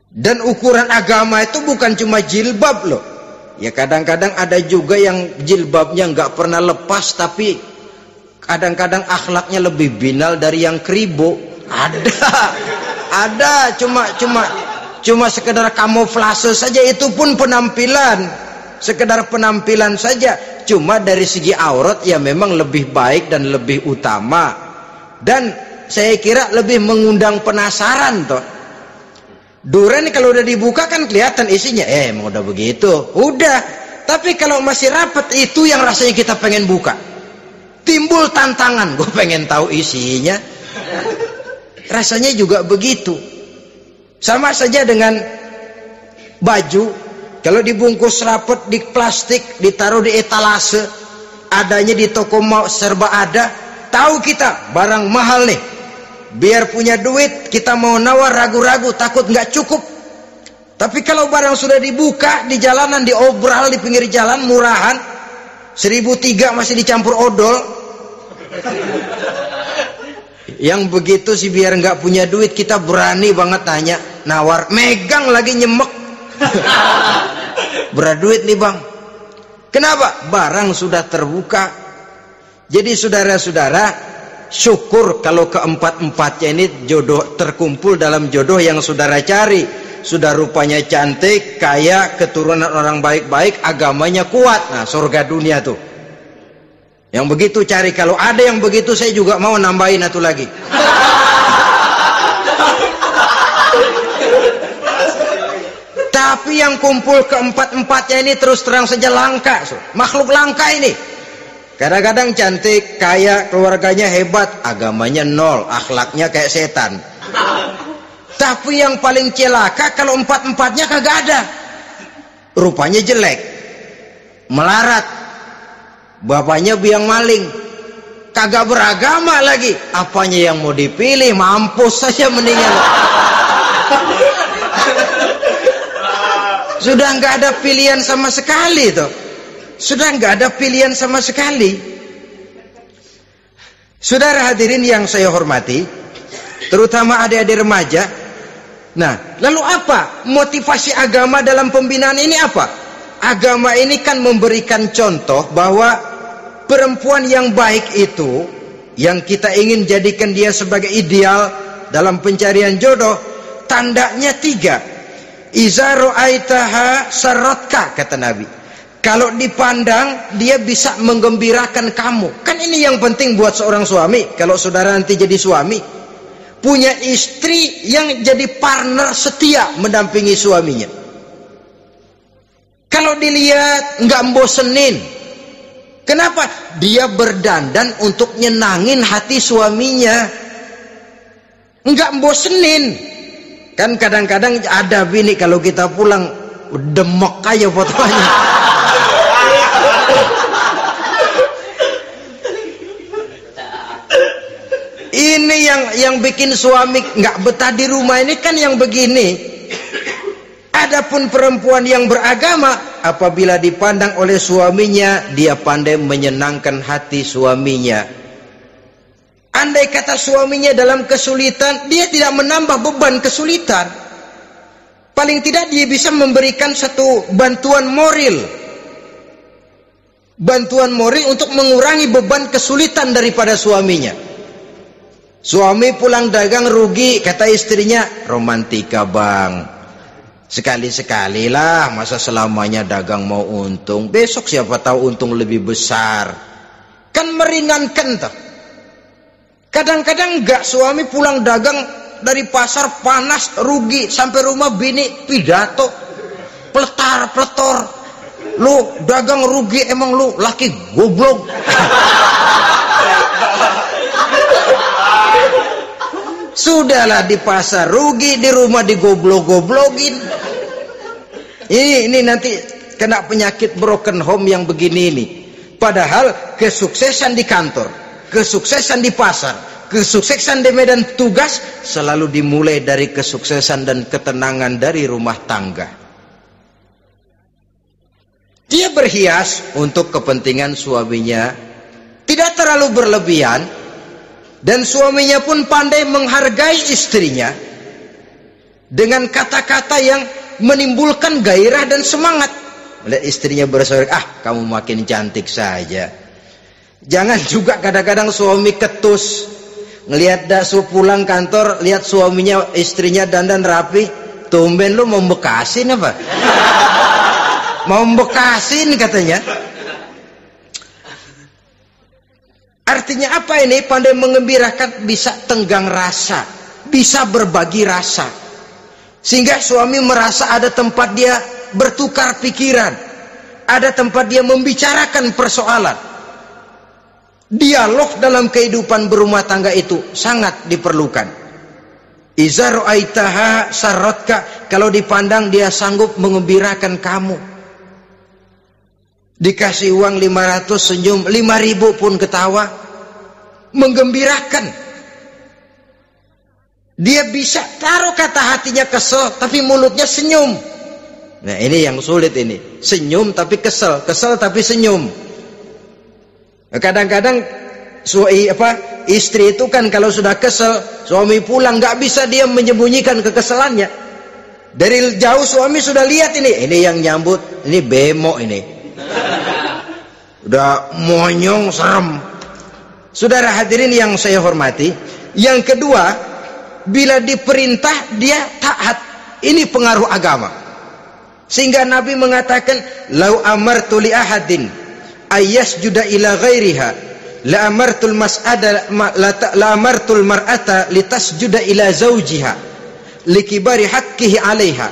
A: Dan ukuran agama itu bukan cuma jilbab loh. Ya kadang-kadang ada juga yang jilbabnya nggak pernah lepas, tapi kadang-kadang akhlaknya lebih binal dari yang kribo. Ada cuma sekedar kamuflase saja, itu pun penampilan, sekedar penampilan saja. Cuma dari segi aurat ya memang lebih baik dan lebih utama, dan saya kira lebih mengundang penasaran toh. Duren kalau udah dibuka kan kelihatan isinya, emang udah begitu, udah. Tapi kalau masih rapat, itu yang rasanya kita pengen buka, timbul tantangan, gue pengen tahu isinya. Rasanya juga begitu. Sama saja dengan baju, kalau dibungkus rapat di plastik, ditaruh di etalase, adanya di toko mau serba ada, tahu kita barang mahal nih. Biar punya duit, kita mau nawar ragu-ragu, takut nggak cukup. Tapi kalau barang sudah dibuka di jalanan, diobral di pinggir jalan, murahan, 1.003 masih dicampur odol. Yang begitu sih biar nggak punya duit, kita berani banget tanya, nawar, megang lagi nyemek. Berduit nih bang. Kenapa? Barang sudah terbuka. Jadi saudara-saudara, syukur kalau keempat-empatnya ini jodoh terkumpul dalam jodoh yang saudara cari. Sudah rupanya cantik, kaya, keturunan orang baik-baik, agamanya kuat. Nah, surga dunia tuh. Yang begitu cari. Kalau ada yang begitu, saya juga mau nambahin satu lagi. Tapi yang kumpul keempat-empatnya ini terus terang saja langka. Makhluk langka ini. Kadang-kadang cantik, kaya, keluarganya hebat, agamanya nol, akhlaknya kayak setan. Tapi yang paling celaka kalau empat-empatnya kagak ada. Rupanya jelek, melarat, bapaknya biang maling, kagak beragama lagi. Apanya yang mau dipilih? Mampus saja mendingan. Sudah nggak ada pilihan sama sekali tuh. Sudah nggak ada pilihan sama sekali. Saudara hadirin yang saya hormati, terutama adik-adik remaja. Nah, lalu apa motivasi agama dalam pembinaan ini apa? Agama ini kan memberikan contoh bahwa perempuan yang baik itu, yang kita ingin jadikan dia sebagai ideal dalam pencarian jodoh, tandanya 3. Iza ra'aitaha sarratka, kata Nabi. Kalau dipandang, dia bisa menggembirakan kamu. Kan ini yang penting buat seorang suami. Kalau saudara nanti jadi suami, punya istri yang jadi partner setia mendampingi suaminya. Kalau dilihat nggak bosenin. Kenapa? dia berdandan untuk nyenangin hati suaminya, enggak bosenin. Kan kadang-kadang ada bini kalau kita pulang demek aja fotonya. Ini yang bikin suami nggak betah di rumah ini kan yang begini. Adapun perempuan yang beragama, apabila dipandang oleh suaminya, dia pandai menyenangkan hati suaminya. Andai kata suaminya dalam kesulitan, dia tidak menambah beban kesulitan. Paling tidak dia bisa memberikan satu bantuan moral. Bantuan moral untuk mengurangi beban kesulitan daripada suaminya. Suami pulang dagang rugi, kata istrinya, romantika bang. Sekali-sekali lah, masa selamanya dagang mau untung. Besok siapa tahu untung lebih besar. Kan meringankan toh. Kadang-kadang enggak, suami pulang dagang dari pasar panas, rugi, sampai rumah bini pidato, pletar-pletor. Lu dagang rugi, emang lu laki goblok. Sudahlah di pasar rugi, di rumah digoblok-goblokin. Ini nanti kena penyakit broken home yang begini ini. Padahal kesuksesan di kantor, kesuksesan di pasar, kesuksesan di medan tugas selalu dimulai dari kesuksesan dan ketenangan dari rumah tangga. Dia berhias untuk kepentingan suaminya, tidak terlalu berlebihan, dan suaminya pun pandai menghargai istrinya dengan kata-kata yang menimbulkan gairah dan semangat. Melihat istrinya bersorak, kamu makin cantik saja. Jangan juga kadang-kadang suami ketus, ngelihat dasu pulang kantor, lihat suaminya, istrinya dandan rapi, tumben lu mau bekasin apa? Mau bekasin katanya. Artinya apa ini? Pandai mengembirakan, bisa tenggang rasa, bisa berbagi rasa. Sehingga suami merasa ada tempat dia bertukar pikiran, ada tempat dia membicarakan persoalan. Dialog dalam kehidupan berumah tangga itu sangat diperlukan. Iza ra'aitaha sarratka, kalau dipandang dia sanggup mengembirakan kamu. Dikasih uang 500 senyum, 5.000 pun ketawa, menggembirakan. Dia bisa taruh kata hatinya kesel, tapi mulutnya senyum. Nah ini yang sulit ini. Senyum tapi kesel, kesel tapi senyum. Kadang-kadang istri itu kan kalau sudah kesel, suami pulang nggak bisa dia menyembunyikan kekesalannya. Dari jauh suami sudah lihat ini yang nyambut, ini bemo ini. Udah monyong serem. Saudara hadirin yang saya hormati, yang kedua, bila diperintah dia taat. Ini pengaruh agama. Sehingga Nabi mengatakan, "Lau amartu li ahadin ayyasjuda ila ghairiha, la amartul mas'ada la amartul mar'ata litasjuda ila zawjiha likibari haqqihi 'alaiha."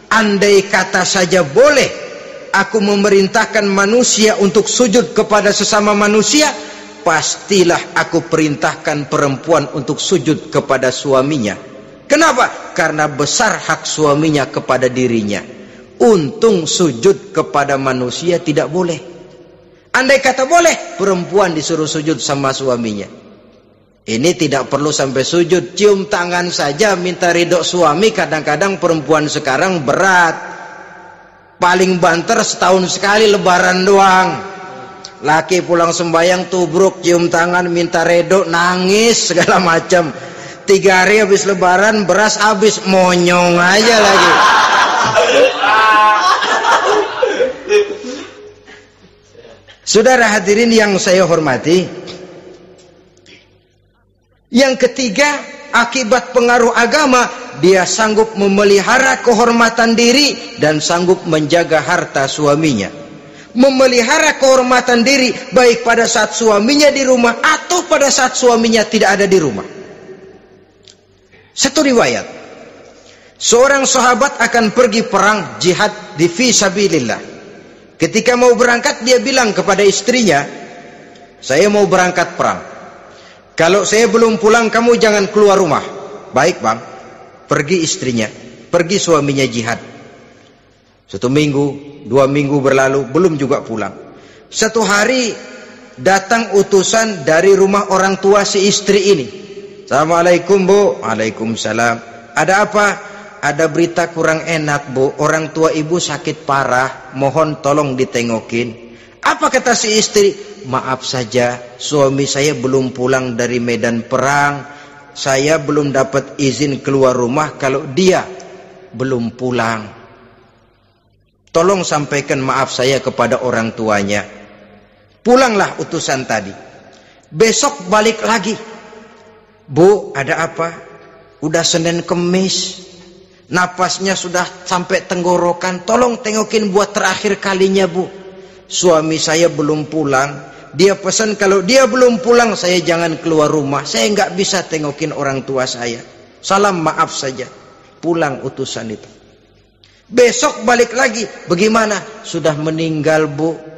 A: Andai kata saja boleh aku memerintahkan manusia untuk sujud kepada sesama manusia, pastilah aku perintahkan perempuan untuk sujud kepada suaminya. Kenapa? Karena besar hak suaminya kepada dirinya. Untung sujud kepada manusia tidak boleh. Andai kata boleh, perempuan disuruh sujud sama suaminya. Ini tidak perlu sampai sujud, cium tangan saja minta ridho suami. Kadang-kadang perempuan sekarang berat. Paling banter setahun sekali lebaran doang. Laki pulang sembahyang tubruk, cium tangan, minta redo, nangis segala macam. 3 hari habis lebaran beras habis, monyong aja lagi. Saudara hadirin yang saya hormati, yang ketiga, akibat pengaruh agama, dia sanggup memelihara kehormatan diri dan sanggup menjaga harta suaminya. Memelihara kehormatan diri baik pada saat suaminya di rumah atau pada saat suaminya tidak ada di rumah. Satu riwayat, seorang sahabat akan pergi perang jihad di fi sabilillah. Ketika mau berangkat dia bilang kepada istrinya, Saya mau berangkat perang. Kalau saya belum pulang, kamu jangan keluar rumah. Baik bang. Pergi istrinya, pergi suaminya jihad. 1 minggu, 2 minggu berlalu, belum juga pulang. Satu hari datang utusan dari rumah orang tua si istri ini. Assalamualaikum bu. Waalaikumsalam. Ada apa? Ada berita kurang enak bu. Orang tua ibu sakit parah. Mohon tolong ditengokin. Apa kata si istri? Maaf saja, suami saya belum pulang dari medan perang. Saya belum dapat izin keluar rumah kalau dia belum pulang. Tolong sampaikan maaf saya kepada orang tuanya. Pulanglah utusan tadi. Besok balik lagi. Bu, ada apa? Udah Senin Kemis. Napasnya sudah sampai tenggorokan. Tolong tengokin buat terakhir kalinya bu. Suami saya belum pulang. Dia pesan kalau dia belum pulang saya jangan keluar rumah. Saya nggak bisa tengokin orang tua saya. Salam maaf saja. Pulang utusan itu. Besok balik lagi. Bagaimana? Sudah meninggal bu.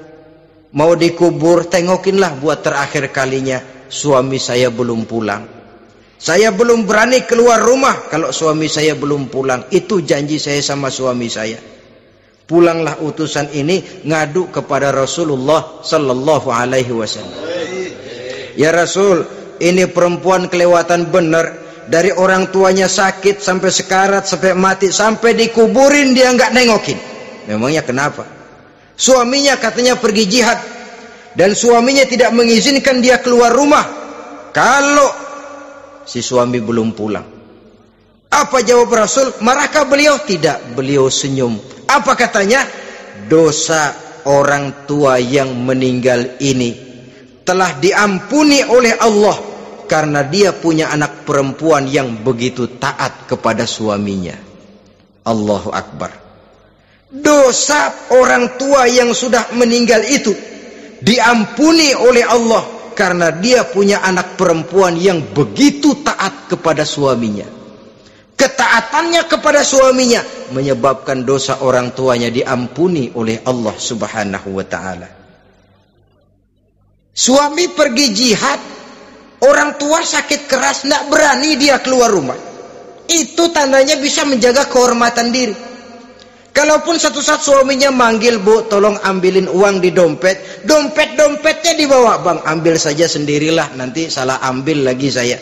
A: Mau dikubur, tengokinlah buat terakhir kalinya. Suami saya belum pulang. Saya belum berani keluar rumah kalau suami saya belum pulang. Itu janji saya sama suami saya. Pulanglah utusan ini ngadu kepada Rasulullah sallallahu alaihi wasallam. Ya Rasul, ini perempuan kelewatan benar. Dari orang tuanya sakit sampai sekarat, sampai mati, sampai dikuburin dia nggak nengokin. Memangnya kenapa? Suaminya katanya pergi jihad dan suaminya tidak mengizinkan dia keluar rumah kalau si suami belum pulang. Apa jawab Rasul? Marahkah beliau? Tidak, beliau senyum. Apa katanya? Dosa orang tua yang meninggal ini telah diampuni oleh Allah karena dia punya anak perempuan yang begitu taat kepada suaminya. Allahu Akbar. Dosa orang tua yang sudah meninggal itu diampuni oleh Allah karena dia punya anak perempuan yang begitu taat kepada suaminya. Ketaatannya kepada suaminya menyebabkan dosa orang tuanya diampuni oleh Allah Subhanahu wa ta'ala. Suami pergi jihad, orang tua sakit keras, tidak berani dia keluar rumah. Itu tandanya bisa menjaga kehormatan diri. Kalaupun satu saat suaminya manggil, bu tolong ambilin uang di dompet, dompetnya dibawa, bang ambil saja sendirilah, nanti salah ambil lagi saya.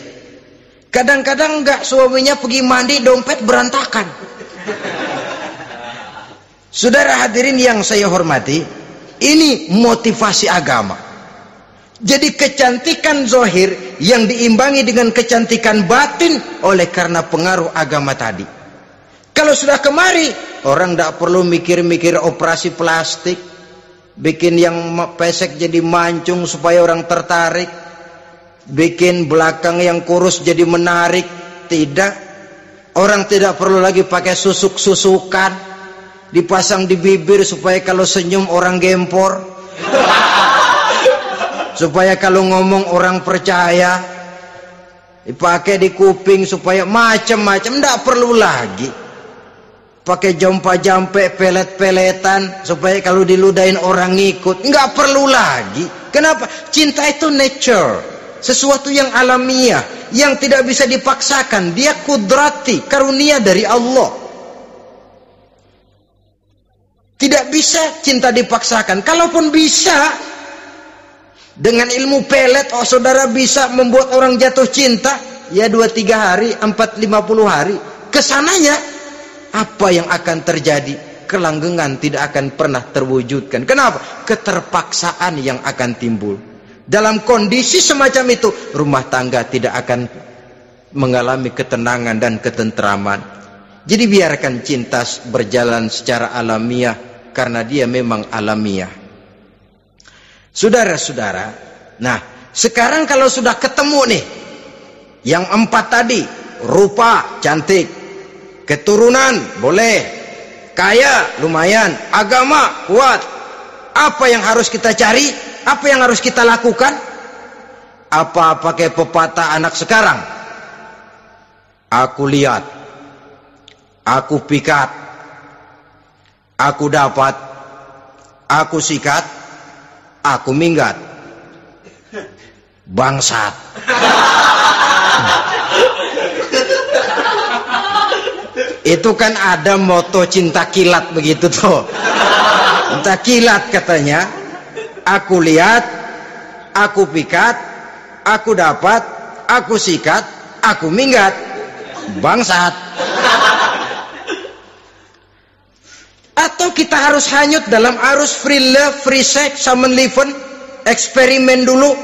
A: Kadang-kadang enggak, suaminya pergi mandi, dompet berantakan. Saudara hadirin yang saya hormati, ini motivasi agama. Jadi kecantikan zahir yang diimbangi dengan kecantikan batin oleh karena pengaruh agama tadi. Kalau sudah kemari, orang tidak perlu mikir-mikir operasi plastik, bikin yang pesek jadi mancung supaya orang tertarik, bikin belakang yang kurus jadi menarik. Tidak. Orang tidak perlu lagi pakai susuk-susukan, dipasang di bibir supaya kalau senyum orang gempor, supaya kalau ngomong orang percaya, dipakai di kuping supaya macam-macam. Tidak perlu lagi pakai jompa-jampe, pelet-peletan supaya kalau diludahin orang ngikut. Nggak perlu lagi. Kenapa? Cinta itu nature, sesuatu yang alamiah, yang tidak bisa dipaksakan. Dia kudrati, karunia dari Allah. Tidak bisa cinta dipaksakan. Kalaupun bisa, dengan ilmu pelet, oh saudara bisa membuat orang jatuh cinta, ya 2-3 hari, 4-50 hari. Kesananya, apa yang akan terjadi? Kelanggengan tidak akan pernah terwujudkan. Kenapa? Keterpaksaan yang akan timbul. Dalam kondisi semacam itu, rumah tangga tidak akan mengalami ketenangan dan ketentraman. Jadi biarkan cinta berjalan secara alamiah, karena dia memang alamiah. Saudara-saudara, nah sekarang kalau sudah ketemu nih yang 4 tadi, rupa cantik, keturunan boleh, kaya lumayan, agama kuat, apa yang harus kita cari? Apa yang harus kita lakukan? Apa pakai pepatah anak sekarang? Aku lihat, aku pikat, aku dapat, aku sikat, aku minggat. bangsat. Itu kan ada moto cinta kilat begitu tuh. Cinta kilat katanya. Aku lihat, aku pikat, aku dapat, aku sikat, aku minggat. Bangsat. Atau kita harus hanyut dalam arus free love, free sex, summon living, eksperimen dulu?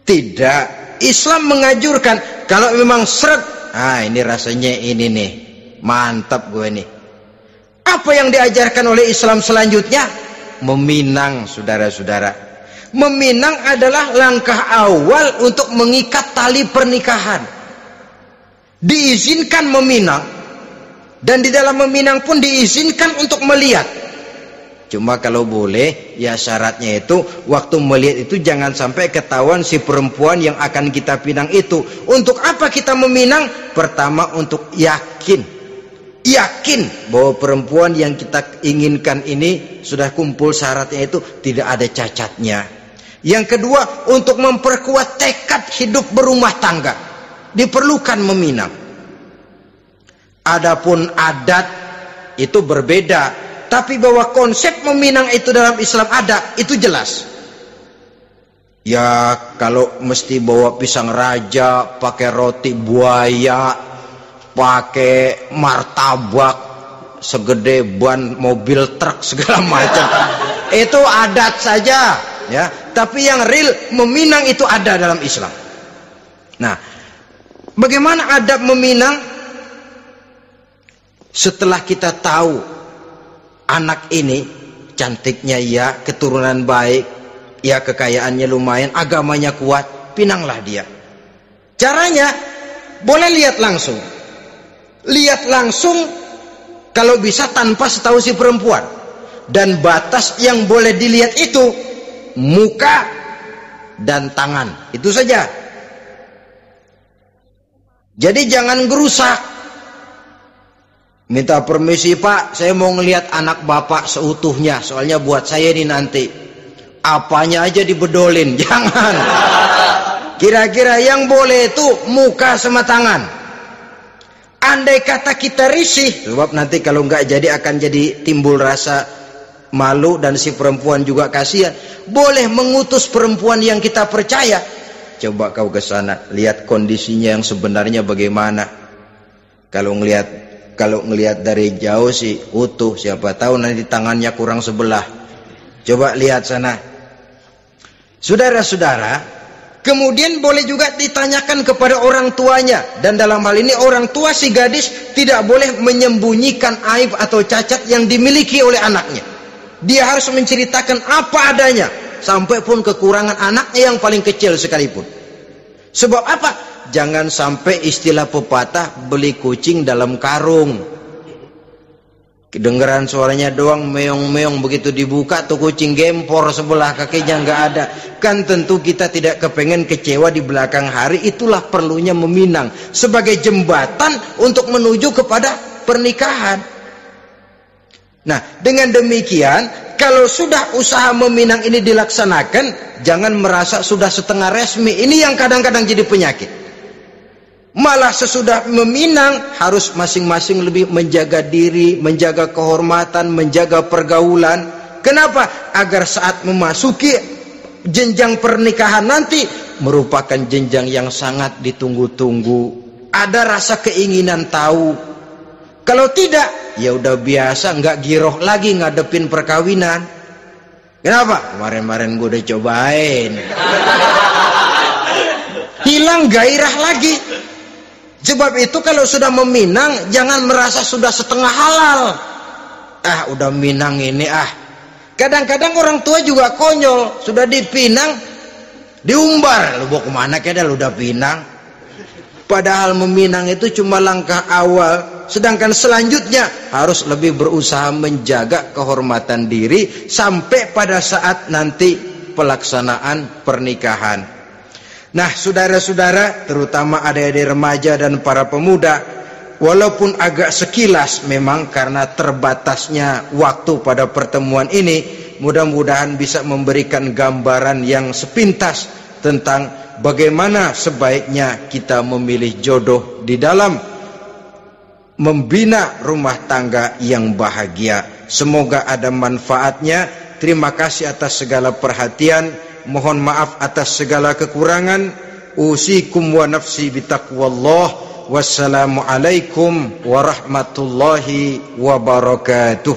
A: Tidak. Islam menganjurkan kalau memang seret, ini rasanya ini nih, mantap gue nih. Apa yang diajarkan oleh Islam selanjutnya? Meminang, saudara-saudara. Meminang adalah langkah awal untuk mengikat tali pernikahan. Diizinkan meminang, dan di dalam meminang pun diizinkan untuk melihat. Cuma kalau boleh, ya syaratnya itu waktu melihat itu jangan sampai ketahuan si perempuan yang akan kita pinang itu. Untuk apa kita meminang? Pertama, untuk yakin bahwa perempuan yang kita inginkan ini sudah kumpul syaratnya, itu tidak ada cacatnya. Yang kedua, untuk memperkuat tekad hidup berumah tangga, diperlukan meminang. Adapun adat itu berbeda, tapi bahwa konsep meminang itu dalam Islam ada, itu jelas. Ya kalau mesti bawa pisang raja, pakai roti buaya, pakai martabak segede ban mobil truk segala macam, itu adat saja ya. Tapi yang real meminang itu ada dalam Islam. Nah, bagaimana adab meminang? Setelah kita tahu anak ini cantiknya ya, keturunan baik ya, kekayaannya lumayan, agamanya kuat, pinanglah dia. Caranya boleh lihat langsung. Lihat langsung kalau bisa tanpa setahu si perempuan. Dan batas yang boleh dilihat itu muka dan tangan, itu saja. Jadi jangan gerusak. Minta permisi Pak, saya mau ngelihat anak bapak seutuhnya, soalnya buat saya ini nanti. Apanya aja dibedolin, jangan. Kira-kira yang boleh itu muka sama tangan. Andai kata kita risih, sebab nanti kalau nggak jadi akan jadi timbul rasa malu dan si perempuan juga kasihan. Boleh mengutus perempuan yang kita percaya. Coba kau ke sana, lihat kondisinya yang sebenarnya bagaimana. Kalau ngelihat dari jauh sih utuh, siapa tahu nanti tangannya kurang sebelah. Coba lihat sana. Saudara-saudara, kemudian boleh juga ditanyakan kepada orang tuanya. Dan dalam hal ini orang tua si gadis tidak boleh menyembunyikan aib atau cacat yang dimiliki oleh anaknya. Dia harus menceritakan apa adanya, sampai pun kekurangan anaknya yang paling kecil sekalipun. Sebab apa? Jangan sampai istilah pepatah beli kucing dalam karung. Kedengeran suaranya doang meong-meong, begitu dibuka tuh kucing gempor sebelah kakinya nggak ada. Kan tentu kita tidak kepengen kecewa di belakang hari. Itulah perlunya meminang sebagai jembatan untuk menuju kepada pernikahan. Nah, dengan demikian kalau sudah usaha meminang ini dilaksanakan, jangan merasa sudah setengah resmi. Ini yang kadang-kadang jadi penyakit. Malah sesudah meminang harus masing-masing lebih menjaga diri, menjaga kehormatan, menjaga pergaulan. Kenapa? Agar saat memasuki jenjang pernikahan nanti merupakan jenjang yang sangat ditunggu-tunggu. Ada rasa keinginan tahu. Kalau tidak, ya udah biasa, nggak giroh lagi ngadepin perkawinan. Kenapa? Kemarin-kemarin gue udah cobain. Hilang gairah lagi. Sebab itu kalau sudah meminang, jangan merasa sudah setengah halal. Udah minang ini Kadang-kadang orang tua juga konyol. Sudah dipinang, diumbar. Lu mau kemana keda lu udah pinang? Padahal meminang itu cuma langkah awal. Sedangkan selanjutnya harus lebih berusaha menjaga kehormatan diri sampai pada saat nanti pelaksanaan pernikahan. Nah, saudara-saudara, terutama adik-adik remaja dan para pemuda, walaupun agak sekilas memang karena terbatasnya waktu pada pertemuan ini, mudah-mudahan bisa memberikan gambaran yang sepintas tentang bagaimana sebaiknya kita memilih jodoh di dalam membina rumah tangga yang bahagia. Semoga ada manfaatnya. Terima kasih atas segala perhatian. Mohon maaf atas segala kekurangan. Usikum wa nafsi bitaqwallah. Wassalamualaikum warahmatullahi wabarakatuh.